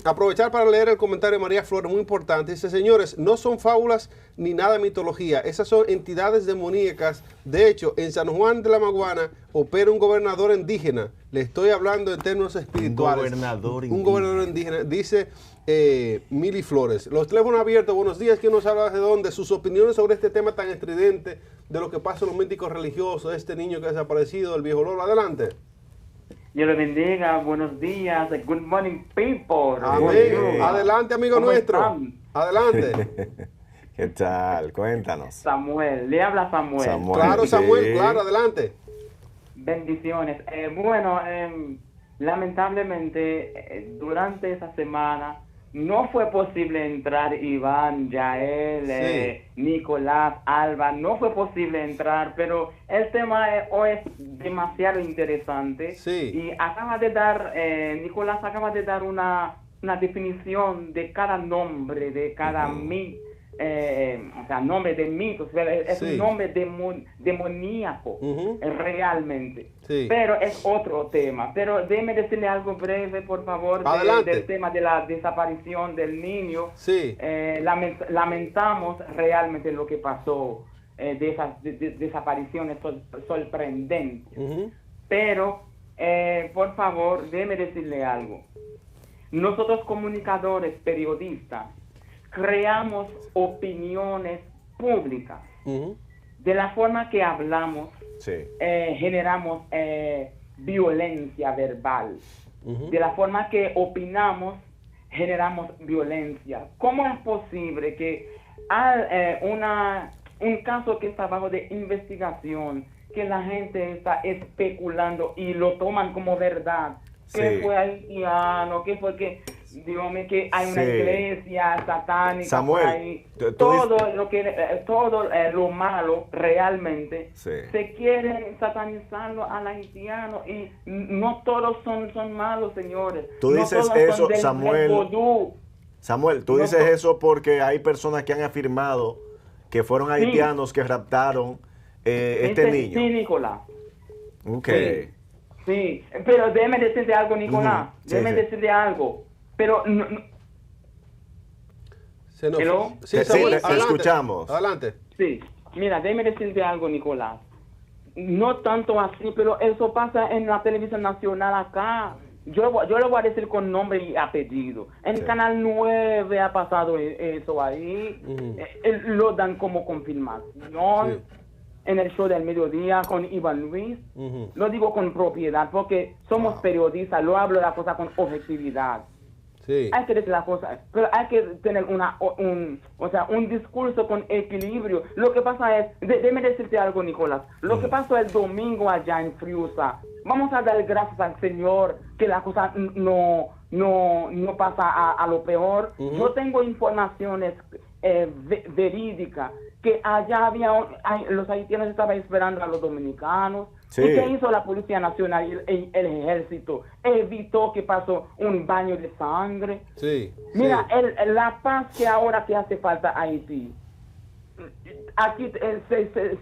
aprovechar para leer el comentario de María Flores, muy importante. Dice, señores, no son fábulas ni nada de mitología. Esas son entidades demoníacas. De hecho, en San Juan de la Maguana opera un gobernador indígena. Le estoy hablando en términos espirituales. Un gobernador indígena. Dice Mili Flores. Los teléfonos abiertos, buenos días. ¿Quién nos habla de dónde? Sus opiniones sobre este tema tan estridente de lo que pasa en los míticos religiosos, este niño que ha desaparecido, el viejo Lolo. Adelante. Dios le bendiga, buenos días, good morning people. Amén. Adelante, amigo nuestro. Están? Adelante. ¿Qué tal? Cuéntanos. Samuel, le habla Samuel. Claro, Samuel, claro, adelante. Bendiciones. lamentablemente, durante esa semana no fue posible entrar Iván, Yael, Nicolás, Alba, no fue posible entrar, pero el tema hoy es demasiado interesante. Y acaba de dar, Nicolás acaba de dar una definición de cada nombre, de cada mito. O sea, nombre de mitos, es un nombre demoníaco, realmente. Pero es otro tema. Pero déjeme decirle algo breve, por favor, del tema de la desaparición del niño. Lamentamos realmente lo que pasó, de esas desapariciones sorprendentes. Pero, por favor, déjeme decirle algo. Nosotros comunicadores, periodistas, creamos opiniones públicas. De la forma que hablamos, generamos violencia verbal. De la forma que opinamos, generamos violencia. ¿Cómo es posible que un caso que está bajo de investigación, que la gente está especulando y lo toman como verdad? ¿Qué fue haitiano? ¿Qué fue que... Dígame que hay una iglesia satánica, Samuel, ahí. Todo lo malo realmente se quiere satanizarlo al haitiano, y no todos son malos, señores. Tú dices eso, Samuel, tú dices eso porque hay personas que han afirmado que fueron haitianos que raptaron este niño. Sí, Nicolás. Ok. Sí, pero déjeme decirte algo, Nicolás. Déjeme decirte algo. Pero no. Samuel, te escuchamos. Adelante. Sí, mira, déjeme decirte algo, Nicolás. No tanto así, pero eso pasa en la televisión nacional acá. Yo lo voy a decir con nombre y apellido. En Canal 9 ha pasado eso ahí. Lo dan como confirmación. En el show del mediodía con Iván Luis. Lo digo con propiedad porque somos periodistas. Lo hablo de la cosa con objetividad. Hay que decir las cosas, pero hay que tener un discurso con equilibrio. Lo que pasa es, déjame decirte algo, Nicolás. Lo que pasó el domingo allá en Friusa, vamos a dar gracias al Señor que la cosa no pasa a lo peor. Yo tengo informaciones verídicas que allá los haitianos estaban esperando a los dominicanos. ¿Y qué hizo la Policía Nacional y el Ejército? Evitó que pasó un baño de sangre. Mira, la paz que ahora que hace falta a Haití. Aquí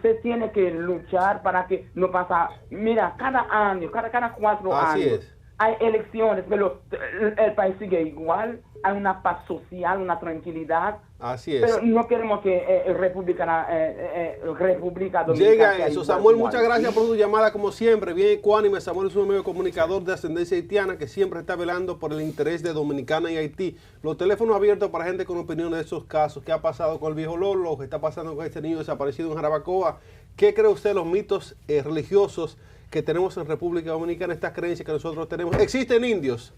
se tiene que luchar para que no pasa. Mira, cada año, cada 4 años hay elecciones, pero el país sigue igual. Hay una paz social, una tranquilidad. Así es. Pero no queremos que República Dominicana llega a eso. Samuel, muchas gracias por tu llamada, como siempre. Bien ecuánime. Samuel es un medio comunicador de ascendencia haitiana que siempre está velando por el interés de Dominicana y Haití. Los teléfonos abiertos para gente con opinión de esos casos. ¿Qué ha pasado con el viejo Lolo? ¿Qué está pasando con este niño desaparecido en Jarabacoa? ¿Qué cree usted de los mitos religiosos que tenemos en República Dominicana? Estas creencias que nosotros tenemos. ¿Existen indios?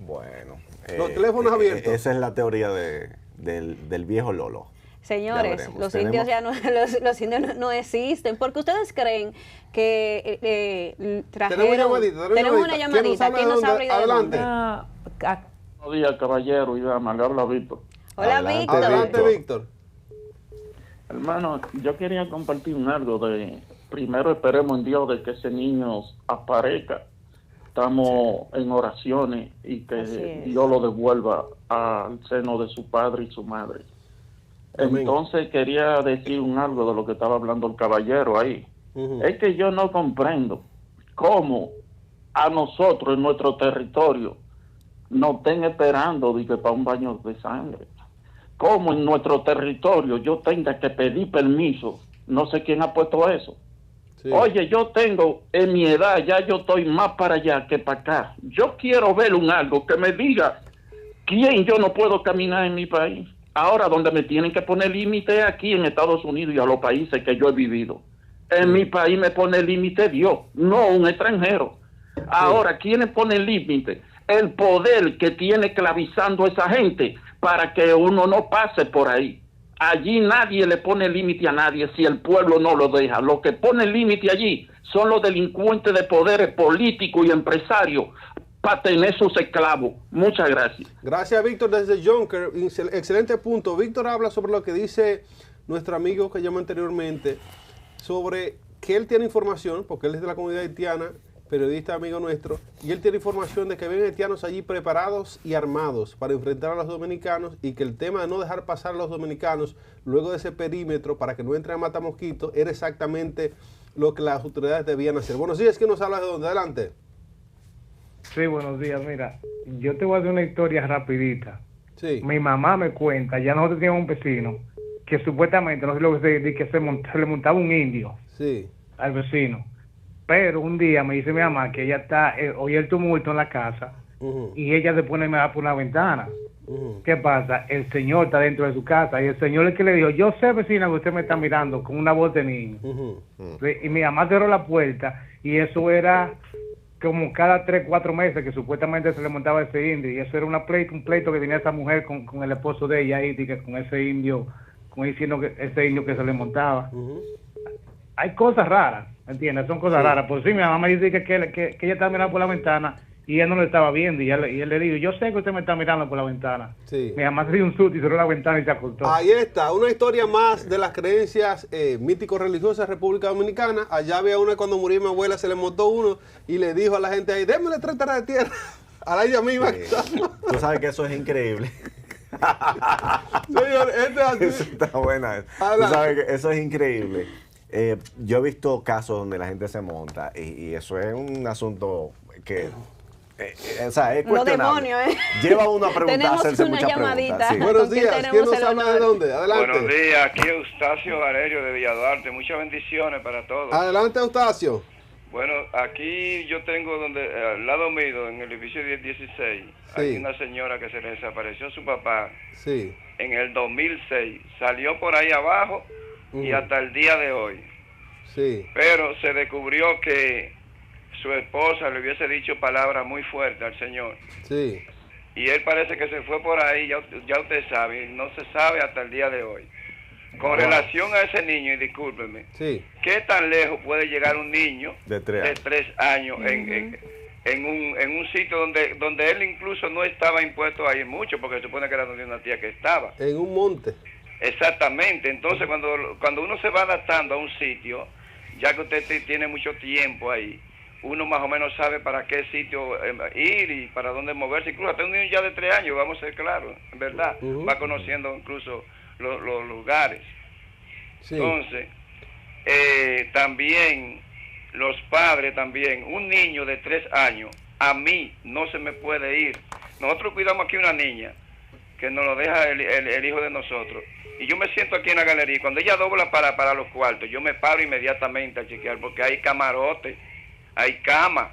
Bueno. Los teléfonos abiertos. Esa es la teoría del viejo Lolo. Señores, los indios ya no, los indios no existen, porque ustedes creen que trajeron... Tenemos una llamadita. ¿Quién nos habla? Adelante. Buenos días, caballero y dama. Le habla Víctor. Hola, Víctor. Adelante, Víctor. Hermano, yo quería compartir algo de... Primero esperemos en Dios de que ese niño aparezca. Estamos en oraciones y que Dios lo devuelva al seno de su padre y su madre. Entonces quería decir algo de lo que estaba hablando el caballero ahí. Es que yo no comprendo cómo a nosotros en nuestro territorio nos estén esperando para un baño de sangre. Cómo en nuestro territorio yo tenga que pedir permiso. No sé quién ha puesto eso. Oye, yo tengo, en mi edad, ya yo estoy más para allá que para acá. Yo quiero ver algo que me diga quién yo no puedo caminar en mi país. Ahora, donde me tienen que poner límite aquí en Estados Unidos y a los países que yo he vivido. En mi país me pone límite Dios, no un extranjero. Ahora, ¿quién pone límite? El poder que tiene esclavizando a esa gente para que uno no pase por ahí. Allí nadie le pone límite a nadie si el pueblo no lo deja. Lo que pone límite allí son los delincuentes de poderes políticos y empresarios para tener sus esclavos. Muchas gracias. Gracias, Víctor, desde Jonker. Excelente punto. Víctor habla sobre lo que dice nuestro amigo que llamó anteriormente, sobre que él tiene información, porque él es de la comunidad haitiana, periodista amigo nuestro, y él tiene información de que ven haitianos allí preparados y armados para enfrentar a los dominicanos, y que el tema de no dejar pasar a los dominicanos luego de ese perímetro para que no entren a Matamosquito era exactamente lo que las autoridades debían hacer. Buenos días, ¿quién nos habla de dónde? Adelante. Sí, buenos días. Mira, yo te voy a hacer una historia rapidita. Sí. Mi mamá me cuenta, ya nosotros teníamos un vecino que supuestamente, no sé lo que se le montaba un indio al vecino. Pero un día me dice mi mamá que ella oye el tumulto en la casa y ella se pone a por una ventana. ¿Qué pasa? El señor está dentro de su casa y el señor es que le dijo, yo sé, vecina, que usted me está mirando con una voz de niño. Y mi mamá cerró la puerta y eso era como cada 3, 4 meses que supuestamente se le montaba ese indio, y eso era un pleito que tenía esa mujer con el esposo de ella ahí, con ese indio, diciendo que ese indio que se le montaba. Hay cosas raras, ¿entiendes? Son cosas raras. Por sí, mi mamá me dice que ella estaba mirando por la ventana y él no lo estaba viendo, y él le dijo, yo sé que usted me está mirando por la ventana. Mi mamá se dio un susto y cerró la ventana y se acostó. Ahí está, una historia más de las creencias mítico-religiosas de República Dominicana. Allá había una cuando murió mi abuela, se le montó uno y le dijo a la gente ahí, démosle 3 taras de tierra a la ella misma. Tú sabes que eso es increíble. Señor, eso está buena. Tú sabes que eso es increíble. Yo he visto casos donde la gente se monta y eso es un asunto que... o sea, es cuestionable. Los demonios, Lleva uno a preguntar, tenemos hacerse una muchas llamadita. preguntas. Sí. Buenos días, ¿quién nos habla de dónde? Adelante. Buenos días, aquí Eustacio Valerio de Villaduarte. Muchas bendiciones para todos. Adelante, Eustacio. Bueno, aquí yo tengo al lado mío, en el edificio 1016, hay una señora que se le desapareció su papá en el 2006. Salió por ahí abajo y hasta el día de hoy. Pero se descubrió que su esposa le hubiese dicho palabras muy fuertes al señor. Y él parece que se fue por ahí, ya usted sabe, y no se sabe hasta el día de hoy. Con relación a ese niño, y discúlpeme, ¿qué tan lejos puede llegar un niño de 3 años en un sitio donde él incluso no estaba impuesto a ir mucho, porque se supone que era donde una tía que estaba? En un monte. Exactamente. Entonces, cuando uno se va adaptando a un sitio, ya que usted tiene mucho tiempo ahí, uno más o menos sabe para qué sitio ir y para dónde moverse. Incluso hasta un niño ya de 3 años, vamos a ser claros, en verdad, va conociendo incluso los lugares. Entonces, también los padres también, un niño de 3 años, a mí no se me puede ir. Nosotros cuidamos aquí una niña que nos lo deja el hijo de nosotros, y yo me siento aquí en la galería, y cuando ella dobla para los cuartos, yo me paro inmediatamente a chequear, porque hay camarotes, hay cama.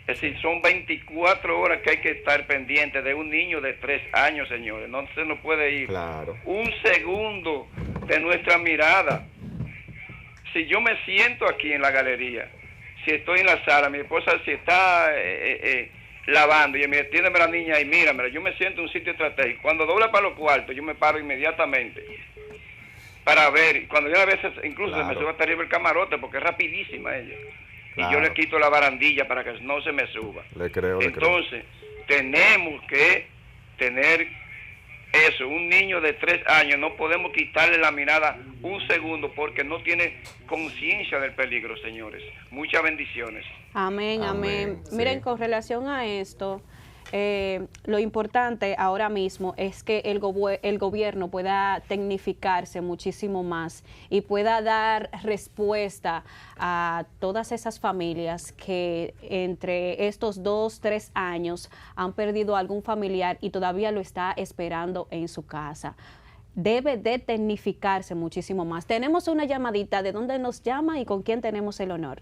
Es decir, son 24 horas que hay que estar pendiente de un niño de 3 años, señores. No se nos puede ir un segundo de nuestra mirada. Si yo me siento aquí en la galería, si estoy en la sala, mi esposa si está lavando y me atiende la niña y míramela, yo me siento en un sitio estratégico. Cuando dobla para los cuartos, yo me paro inmediatamente para ver. Cuando yo a veces incluso se me sube hasta arriba el camarote, porque es rapidísima ella. Y yo le quito la barandilla para que no se me suba. Entonces, tenemos que tener eso. Un niño de 3 años, no podemos quitarle la mirada un segundo porque no tiene conciencia del peligro, señores. Muchas bendiciones. Amén, amén. Miren, con relación a esto, lo importante ahora mismo es que el gobierno pueda tecnificarse muchísimo más y pueda dar respuesta a todas esas familias que entre estos 2, 3 años han perdido algún familiar y todavía lo está esperando en su casa. Debe de tecnificarse muchísimo más. Tenemos una llamadita. ¿De dónde nos llama y con quién tenemos el honor?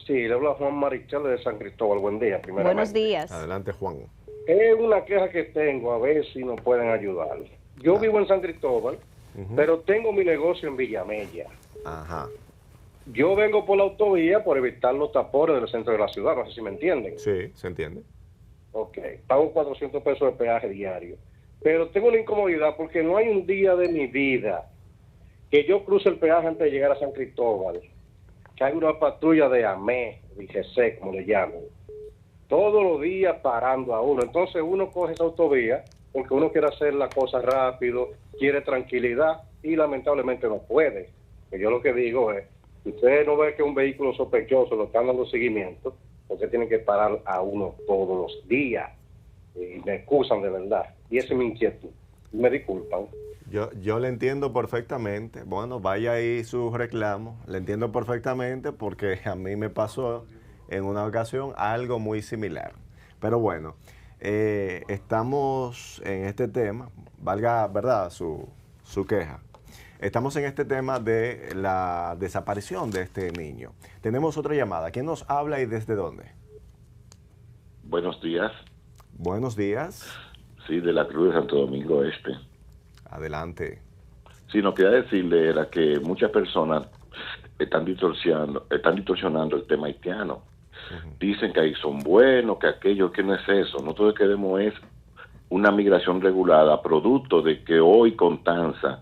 Sí, le habla Juan Marichal de San Cristóbal. Buen día, primeramente. Buenos días. Adelante, Juan. Es una queja que tengo, a ver si nos pueden ayudar. Yo vivo en San Cristóbal, pero tengo mi negocio en Villamella. Yo vengo por la autovía por evitar los tapones del centro de la ciudad, no sé si me entienden. Sí, se entiende. Ok, pago 400 pesos de peaje diario. Pero tengo una incomodidad porque no hay un día de mi vida que yo cruce el peaje antes de llegar a San Cristóbal, que hay una patrulla de AME, DGC, como le llaman, todos los días parando a uno. Entonces uno coge esa autovía porque uno quiere hacer las cosas rápido, quiere tranquilidad y lamentablemente no puede. Que yo lo que digo es, si usted no ve que un vehículo sospechoso lo están dando seguimiento, porque tienen que parar a uno todos los días. Y me excusan de verdad. Y esa es mi inquietud. Me disculpan. Yo le entiendo perfectamente. Bueno, vaya ahí su reclamo. Le entiendo perfectamente porque a mí me pasó en una ocasión algo muy similar. Pero bueno, estamos en este tema, valga, ¿verdad?, su queja. Estamos en este tema de la desaparición de este niño. Tenemos otra llamada. ¿Quién nos habla y desde dónde? Buenos días. Buenos días. Sí, de la Cruz de Santo Domingo Este. Adelante. Sí, no quería decirle era que muchas personas están distorsionando el tema haitiano. Dicen que ahí son buenos, que aquello, que no es eso. Nosotros queremos es una migración regulada, producto de que hoy Constanza,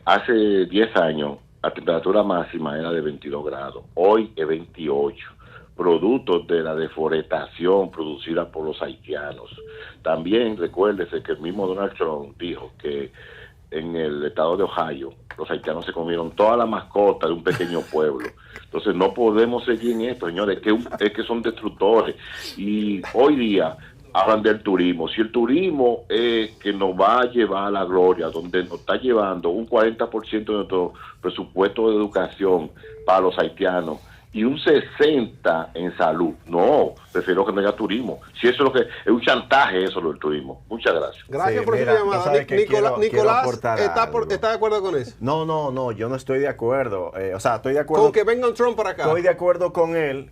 hace 10 años, la temperatura máxima era de 22 grados, hoy es 28, producto de la deforestación producida por los haitianos. También recuérdese que el mismo Donald Trump dijo que en el estado de Ohio los haitianos se comieron toda la mascota de un pequeño pueblo. Entonces no podemos seguir en esto, señores, es que son destructores. Y hoy día hablan del turismo. Si el turismo es que nos va a llevar a la gloria, donde nos está llevando un 40% de nuestro presupuesto de educación para los haitianos y un 60% en salud, no, prefiero que no haya turismo. Si eso es lo que es un chantaje, eso del turismo. Muchas gracias. Gracias por su llamada. Nicolás ¿está de acuerdo con eso? No, yo no estoy de acuerdo. Estoy de acuerdo con que venga un Trump para acá. Estoy de acuerdo con él,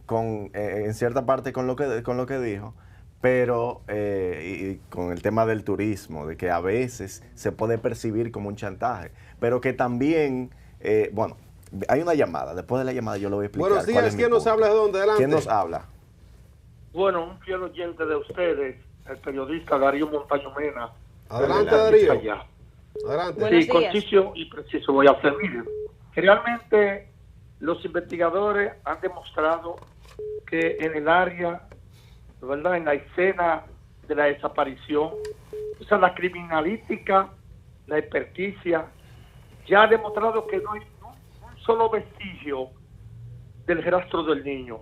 en cierta parte con lo que dijo. Pero y con el tema del turismo, de que a veces se puede percibir como un chantaje, pero que también, bueno, hay una llamada. Después de la llamada yo lo voy a explicar. Buenos días, ¿quién nos habla de dónde? Adelante. ¿Quién nos habla? Bueno, un fiel oyente de ustedes, el periodista Darío Montaño Mena. Adelante, Darío. Adelante. Sí, conciso y preciso voy a hacer. Miren, realmente los investigadores han demostrado que en el área, ¿verdad?, en la escena de la desaparición, o sea, la criminalística, la experticia, ya ha demostrado que no hay un solo vestigio del rastro del niño.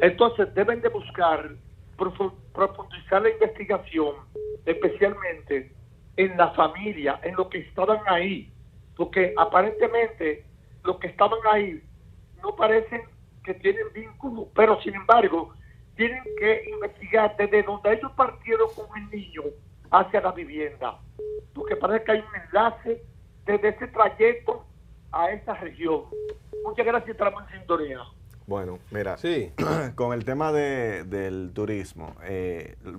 Entonces deben de buscar profundizar la investigación, especialmente en la familia, en los que estaban ahí, porque aparentemente los que estaban ahí no parecen que tienen vínculo, pero sin embargo tienen que investigar desde donde ellos partieron con el niño hacia la vivienda, porque parece que hay un enlace desde ese trayecto a esa región. Muchas gracias, estamos en sintonía. Bueno, mira, sí, con el tema del turismo,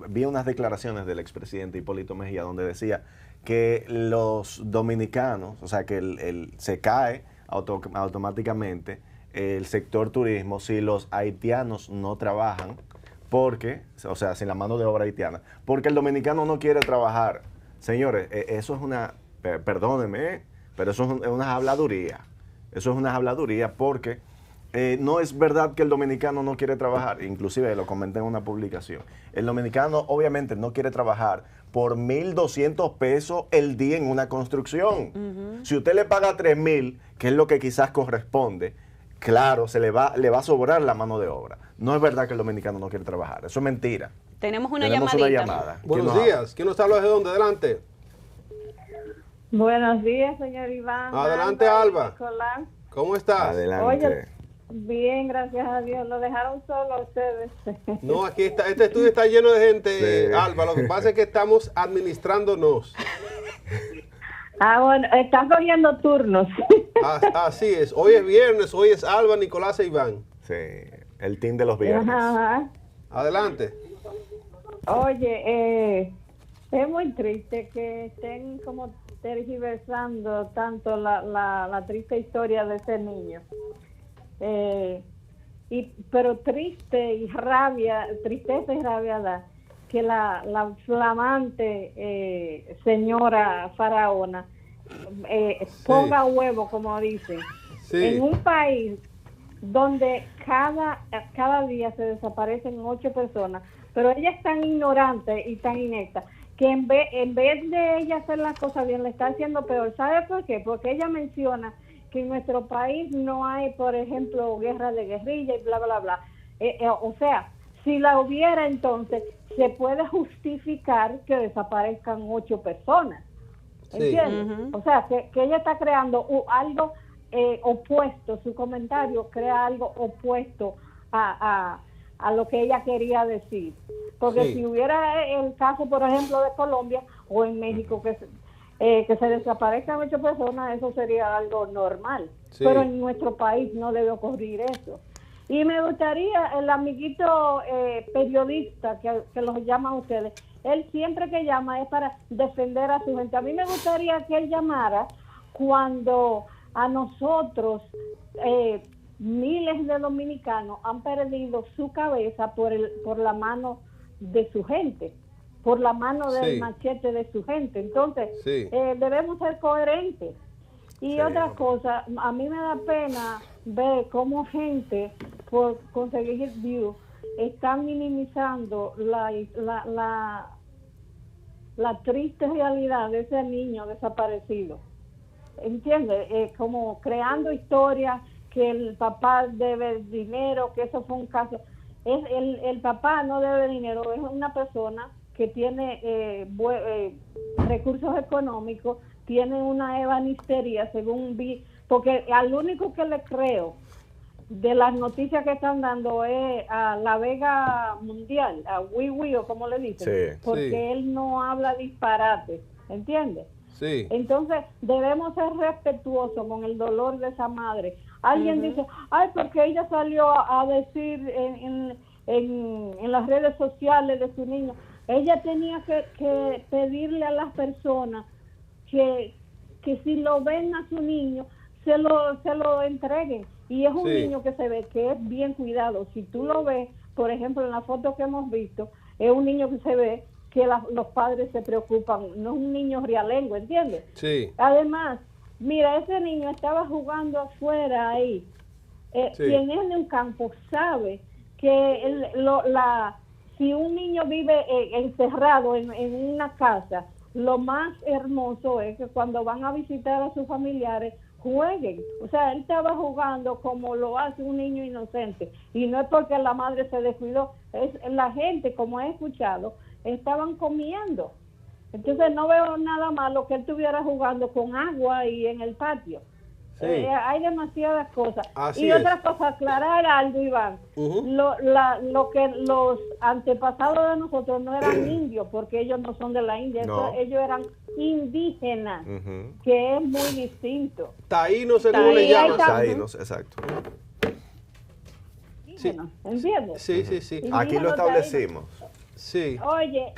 vi unas declaraciones del expresidente Hipólito Mejía donde decía que los dominicanos, o sea, que se cae automáticamente el sector turismo si los haitianos no trabajan, porque, o sea, sin la mano de obra haitiana, porque el dominicano no quiere trabajar. Señores, eso es una, perdónenme, pero eso es una habladuría. Eso es una habladuría porque no es verdad que el dominicano no quiere trabajar. Inclusive lo comenté en una publicación. El dominicano obviamente no quiere trabajar por 1.200 pesos el día en una construcción. Si usted le paga 3.000, que es lo que quizás corresponde, claro, le va a sobrar la mano de obra. No es verdad que el dominicano no quiere trabajar. Eso es mentira. Tenemos una llamada. Buenos días. ¿Quién nos habla de dónde? Adelante. Buenos días, señor Iván. Adelante, Alba. Nicolás. ¿Cómo estás? Adelante. Oye, bien, gracias a Dios. Lo dejaron solo a ustedes. No, aquí está. Este estudio está lleno de gente, Sí. Alba. Lo que pasa es que estamos administrándonos. Bueno, están cogiendo turnos. Así es. Hoy es viernes, hoy es Alba, Nicolás e Iván. Sí, el team de los viernes. Ajá. Adelante. Oye, es muy triste que estén como tergiversando tanto la triste historia de ese niño. Pero tristeza y rabia da que la flamante señora faraona ponga huevo, como dicen, en un país donde cada día se desaparecen 8 personas, pero ella es tan ignorante y tan inepta que en vez de ella hacer las cosas bien, le está haciendo peor. ¿Sabe por qué? Porque ella menciona que en nuestro país no hay, por ejemplo, guerra de guerrilla y bla, bla, bla. O sea, si la hubiera, entonces se puede justificar que desaparezcan 8 personas. ¿Entiendes? O sea, que ella está creando algo opuesto, su comentario crea algo opuesto a lo que ella quería decir. Porque si hubiera el caso, por ejemplo, de Colombia o en México, que se desaparezcan 8 personas, eso sería algo normal. Pero en nuestro país no debe ocurrir eso. Y me gustaría, el amiguito periodista que los llama a ustedes, él siempre que llama es para defender a su gente. A mí me gustaría que él llamara cuando a nosotros, miles de dominicanos han perdido su cabeza por la mano de su gente, por la mano del machete de su gente. Entonces, debemos ser coherentes. Y otra cosa, a mí me da pena ver cómo gente, por conseguir views, están minimizando la triste realidad de ese niño desaparecido. ¿Entiendes? Como creando historias que el papá debe dinero, que eso fue un caso. El papá no debe dinero, es una persona que tiene recursos económicos, tiene una ebanistería, según vi, porque al único que le creo de las noticias que están dando es a La Vega Mundial, a Wiwi o como le dicen, porque él no habla disparate, ¿entiendes? Entonces debemos ser respetuosos con el dolor de esa madre. Alguien dice, ay, porque ella salió a decir en las redes sociales de su niño. Ella tenía que pedirle a las personas que si lo ven a su niño, se lo entreguen. Y es un niño que se ve que es bien cuidado. Si tú lo ves, por ejemplo, en la foto que hemos visto, es un niño que se ve que los padres se preocupan. No es un niño realengo, ¿entiendes? Además, mira, ese niño estaba jugando afuera ahí. Quien es de un campo sabe que si un niño vive encerrado en una casa, lo más hermoso es que cuando van a visitar a sus familiares, jueguen. O sea, él estaba jugando como lo hace un niño inocente. Y no es porque la madre se descuidó, es la gente, como he escuchado, estaban comiendo. Entonces no veo nada malo que él estuviera jugando con agua y en el patio. Hay demasiadas cosas. Otra cosa, aclarar algo, Iván. Lo que los antepasados de nosotros no eran indios, porque ellos no son de la India, ellos eran indígenas, que es muy distinto. Taínos, según le llaman. Taínos, exacto. ¿Entiendes? Sí. Aquí lo establecimos. Oye,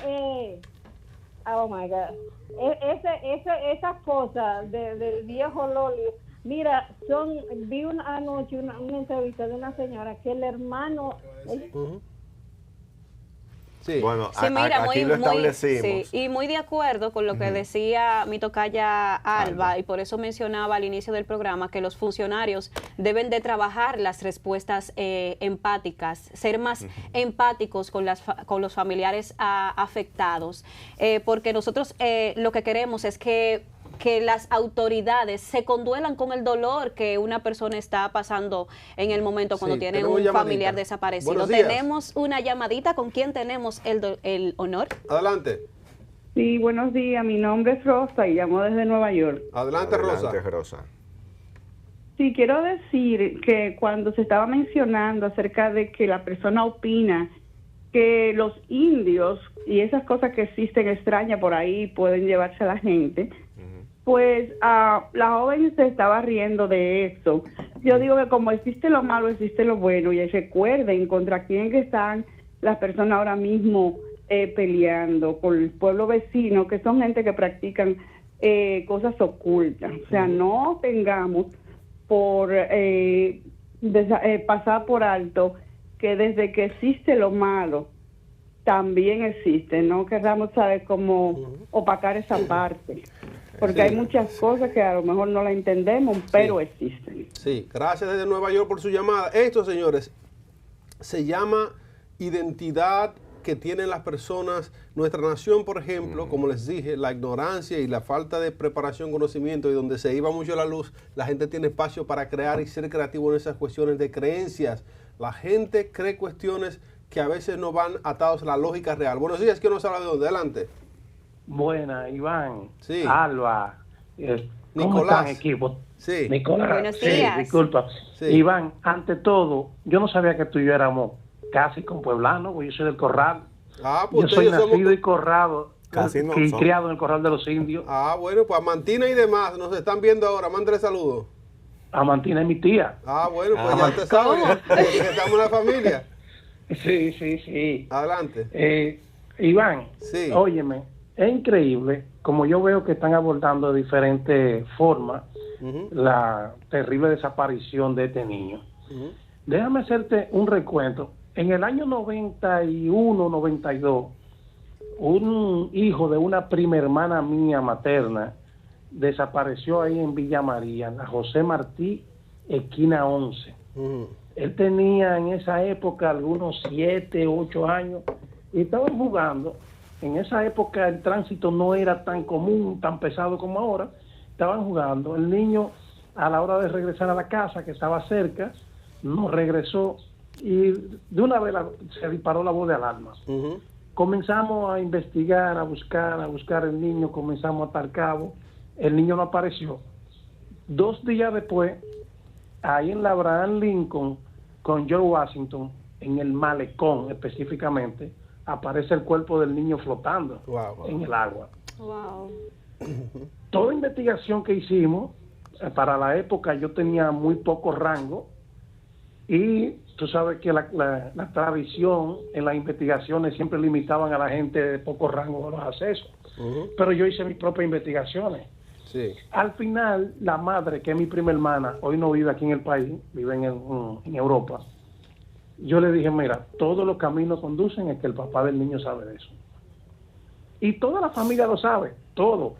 oh my God. Esas cosas del viejo Loli, mira, vi anoche una entrevista de una señora que el hermano... Bueno, mira, aquí lo establecimos. Y muy de acuerdo con lo que decía mi tocaya Alba, y por eso mencionaba al inicio del programa que los funcionarios deben de trabajar las respuestas empáticas, ser más empáticos con los familiares afectados, porque nosotros lo que queremos es que las autoridades se conduelan con el dolor que una persona está pasando en el momento cuando tiene un familiar desaparecido. Tenemos una llamadita. ¿Con quién tenemos el honor? Adelante. Sí, buenos días. Mi nombre es Rosa y llamo desde Nueva York. Adelante, Rosa. Sí, quiero decir que cuando se estaba mencionando acerca de que la persona opina que los indios y esas cosas que existen extrañas por ahí pueden llevarse a la gente, pues la joven se estaba riendo de eso. Yo digo que como existe lo malo, existe lo bueno, y recuerden contra quién que están las personas ahora mismo peleando, por el pueblo vecino, que son gente que practican cosas ocultas. O sea, no tengamos por pasar por alto que desde que existe lo malo, también existe. No queramos saber cómo opacar esa parte. Porque hay muchas cosas que a lo mejor no las entendemos, pero existen. Sí, gracias desde Nueva York por su llamada. Esto, señores, se llama identidad que tienen las personas. Nuestra nación, por ejemplo, como les dije, la ignorancia y la falta de preparación, conocimiento, y donde se iba mucho la luz, la gente tiene espacio para crear y ser creativo en esas cuestiones de creencias. La gente cree cuestiones que a veces no van atados a la lógica real. Buenos días, ¿quién nos habla de dónde? Adelante. Buena, Iván. Sí. Alba. ¿Cómo Nicolás. están, equipo? Sí. Nicolás. Buenos Sí, días. disculpa. Sí. Iván, ante todo, yo no sabía que tú y yo éramos casi compueblanos, porque yo soy del Corral. Ah, pues yo soy ustedes nacido somos... y corrado, Casi no y son. criado en el Corral de los Indios. Ah, bueno, pues a Mantina y demás nos están viendo ahora. Mándale saludos. Amantina es mi tía. Ah, bueno, pues ya te sabes que estamos en la familia. Sí, sí, sí. Adelante. Iván, Sí. óyeme, es increíble como yo veo que están abordando de diferentes formas la terrible desaparición de este niño. Déjame hacerte un recuento. En el año 91, 92, un hijo de una prima hermana mía materna desapareció ahí en Villa María, en la José Martí, esquina 11. Él tenía en esa época algunos 7, 8 años y estaban jugando. En esa época el tránsito no era tan común, tan pesado como ahora. Estaban jugando. El niño, a la hora de regresar a la casa, que estaba cerca, no regresó y de una vez se disparó la voz de alarma. Comenzamos a investigar, a buscar el niño, comenzamos a atar cabo. El niño no apareció. 2 días después, ahí en la Abraham Lincoln, con George Washington, en el malecón específicamente, aparece el cuerpo del niño flotando en el agua. Wow. Toda investigación que hicimos, para la época yo tenía muy poco rango, y tú sabes que la tradición en las investigaciones siempre limitaban a la gente de poco rango los accesos. Pero yo hice mis propias investigaciones. Sí. Al final, la madre, que es mi prima hermana, hoy no vive aquí en el país, vive en Europa. Yo le dije, mira, todos los caminos conducen es que el papá del niño sabe de eso. Y toda la familia lo sabe, todo.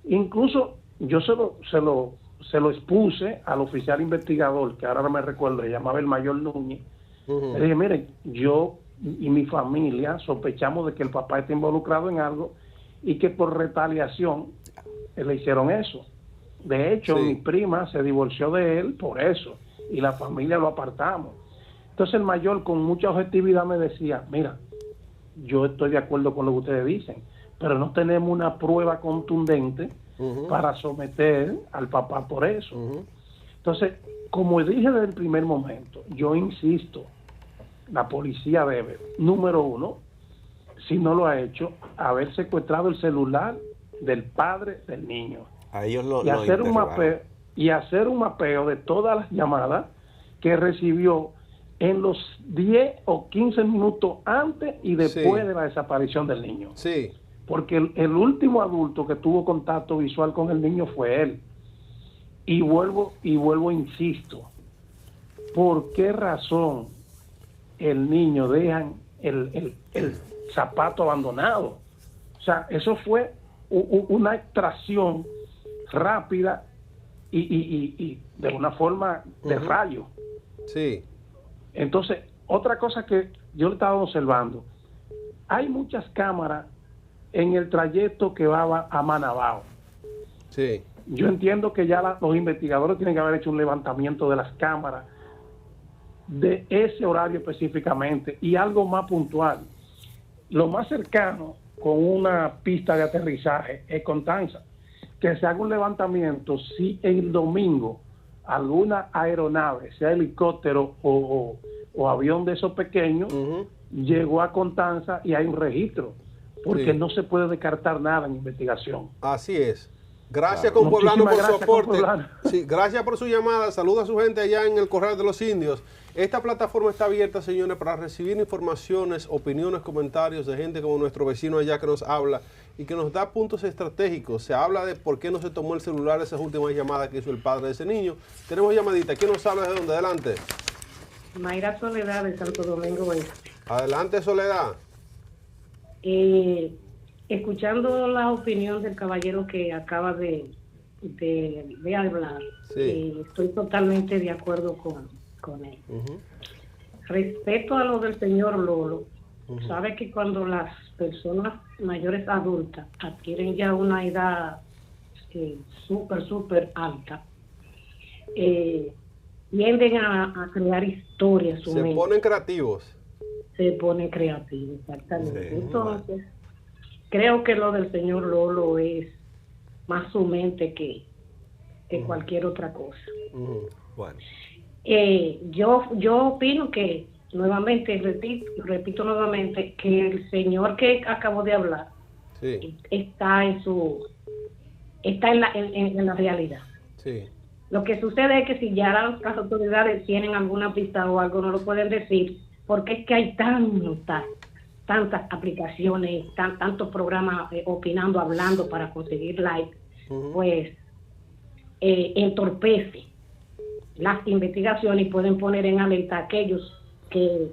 Incluso yo se lo expuse al oficial investigador, que ahora no me recuerdo, se llamaba el mayor Núñez. Le dije, mire, yo y mi familia sospechamos de que el papá está involucrado en algo y que por retaliación le hicieron eso. De hecho, mi prima se divorció de él por eso y la familia lo apartamos. Entonces el mayor con mucha objetividad me decía, mira, yo estoy de acuerdo con lo que ustedes dicen, pero no tenemos una prueba contundente para someter al papá por eso. Entonces, como dije desde el primer momento, yo insisto, la policía debe, número 1, si no lo ha hecho, haber secuestrado el celular del padre del niño. A ellos Y hacer un mapeo de todas las llamadas que recibió en los 10 o 15 minutos antes y después de la desaparición del niño. Sí. Porque el último adulto que tuvo contacto visual con el niño fue él. Y vuelvo, insisto, ¿por qué razón el niño dejan el zapato abandonado? O sea, eso fue una extracción rápida y de una forma de rayo. Sí. Entonces, otra cosa que yo le estaba observando, hay muchas cámaras en el trayecto que va a Manabao. Sí. Yo entiendo que ya los investigadores tienen que haber hecho un levantamiento de las cámaras de ese horario específicamente y algo más puntual. Lo más cercano con una pista de aterrizaje es Constanza. Que se haga un levantamiento si el domingo alguna aeronave, sea helicóptero o avión de esos pequeños, llegó a Constanza y hay un registro, porque no se puede descartar nada en investigación. Así es. Gracias, Compueblano, por su aporte. Sí, gracias por su llamada. Saluda a su gente allá en el Corral de los Indios. Esta plataforma está abierta, señores, para recibir informaciones, opiniones, comentarios de gente como nuestro vecino allá que nos habla y que nos da puntos estratégicos. Se habla de por qué no se tomó el celular esas últimas llamadas que hizo el padre de ese niño. Tenemos llamadita. ¿Quién nos habla de dónde? Adelante. Mayra Soledad de Santo Domingo Este. Adelante, Soledad. El escuchando la opinión del caballero que acaba de hablar, estoy totalmente de acuerdo con él. Respecto a lo del señor Lolo, sabe que cuando las personas mayores adultas adquieren ya una edad súper alta, tienden a crear historias. Se ponen creativos. Se ponen creativos, exactamente. Sí, entonces, creo que lo del señor Lolo es más su mente que cualquier otra cosa. Bueno. Yo opino que, nuevamente, repito nuevamente, que el señor que acabo de hablar está en la realidad. Sí. Lo que sucede es que si ya las autoridades tienen alguna pista o algo, no lo pueden decir, porque es que hay tantas aplicaciones, tantos programas opinando, hablando para conseguir likes, pues entorpece las investigaciones y pueden poner en alerta a aquellos que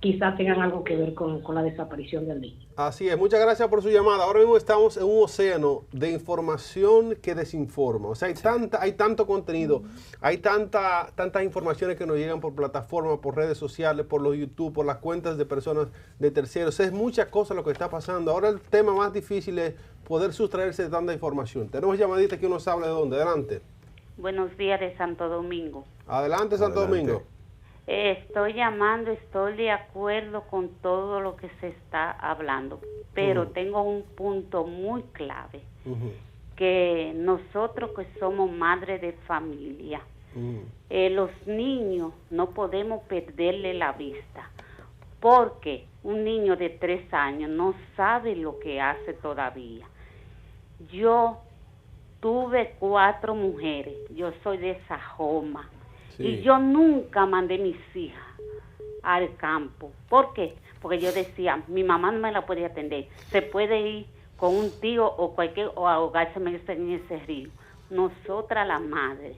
quizás tengan algo que ver con la desaparición del niño. Así es, muchas gracias por su llamada. Ahora mismo estamos en un océano de información que desinforma. O sea, hay tanto contenido, hay tantas informaciones que nos llegan por plataformas, por redes sociales, por los YouTube, por las cuentas de personas de terceros. Es muchas cosas lo que está pasando. Ahora el tema más difícil es poder sustraerse de tanta información. Tenemos llamadita que nos habla de dónde. Adelante. Buenos días de Santo Domingo. Adelante, Santo Domingo. Estoy llamando, estoy de acuerdo con todo lo que se está hablando, pero tengo un punto muy clave, que nosotros que somos madres de familia, los niños no podemos perderle la vista, porque un niño de 3 años no sabe lo que hace todavía. Yo tuve 4 mujeres, yo soy de Sajoma. Y yo nunca mandé mis hijas al campo. ¿Por qué? Porque yo decía, mi mamá no me la puede atender. Se puede ir con un tío o ahogarse en ese río. Nosotras las madres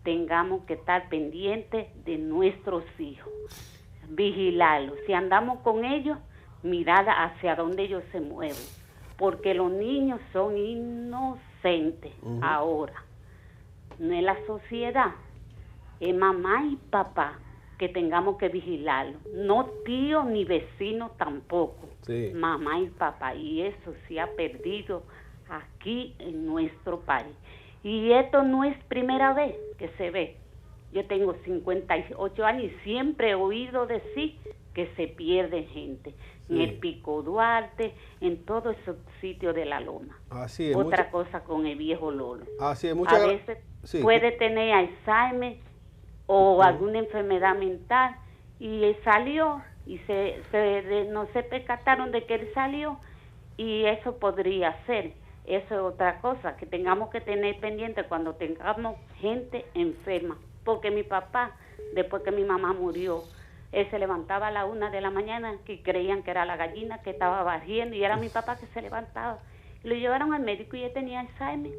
tengamos que estar pendientes de nuestros hijos. Vigilarlos. Si andamos con ellos, mirar hacia dónde ellos se mueven. Porque los niños son inocentes ahora. No es la sociedad. Es mamá y papá que tengamos que vigilarlo, no tío ni vecino tampoco, mamá y papá, y eso se ha perdido aquí en nuestro país. Y esto no es primera vez que se ve. Yo tengo 58 años y siempre he oído decir que se pierde gente, en el Pico Duarte, en todos esos sitios de la loma. Así es. Otra cosa con el viejo Lolo. Así es. A veces puede tener Alzheimer o alguna enfermedad mental y él salió y no se percataron de que él salió, y eso podría ser. Eso es otra cosa que tengamos que tener pendiente cuando tengamos gente enferma, porque mi papá, después que mi mamá murió, él se levantaba a la 1 de la mañana, que creían que era la gallina que estaba barriendo, y era mi papá que se levantaba. Lo llevaron al médico y él tenía Alzheimer.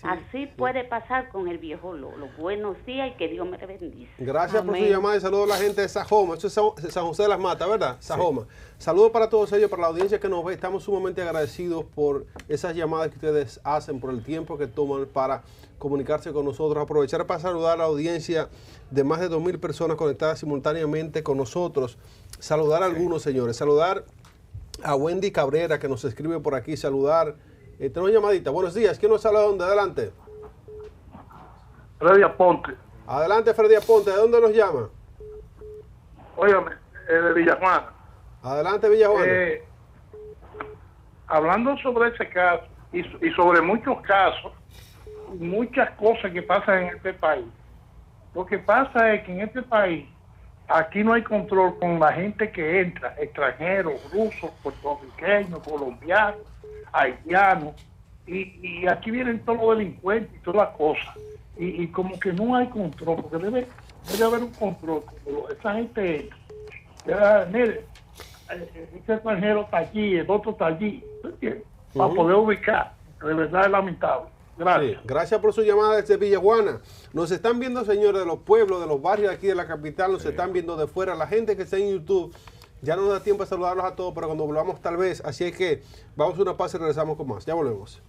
Así puede pasar con el viejo Lolo. Buenos días y que Dios me bendiga. Gracias por su llamada y saludos a la gente de Sajoma. Esto es San José de las Matas, ¿verdad? Sajoma. Saludos para todos ellos, para la audiencia que nos ve. Estamos sumamente agradecidos por esas llamadas que ustedes hacen, por el tiempo que toman para comunicarse con nosotros. Aprovechar para saludar a la audiencia de más de 2,000 personas conectadas simultáneamente con nosotros. Saludar a algunos, señores. Saludar a Wendy Cabrera, que nos escribe por aquí. Saludar. Tenemos llamadita. Buenos días. ¿Quién nos habla de dónde? Adelante. Freddy Aponte. Adelante, Freddy Aponte. ¿De dónde nos llama? Óigame, de Villajuana. Adelante, Villajuana. Hablando sobre ese caso y sobre muchos casos, muchas cosas que pasan en este país. Lo que pasa es que en este país, aquí no hay control con la gente que entra, extranjeros, rusos, puertorriqueños, colombianos, haitianos, y aquí vienen todos los delincuentes y todas las cosas, y como que no hay control, porque debe haber un control. Esa gente, mire, este extranjero está allí, el otro está allí, para poder ubicar. De verdad es lamentable. Gracias. Sí, gracias por su llamada desde Villajuana. Nos están viendo, señores, de los pueblos, de los barrios aquí de la capital, nos están viendo de fuera. La gente que está en YouTube, Ya no nos da tiempo de saludarlos a todos, pero cuando volvamos tal vez. Así es que vamos a una pausa y regresamos con más. Ya volvemos.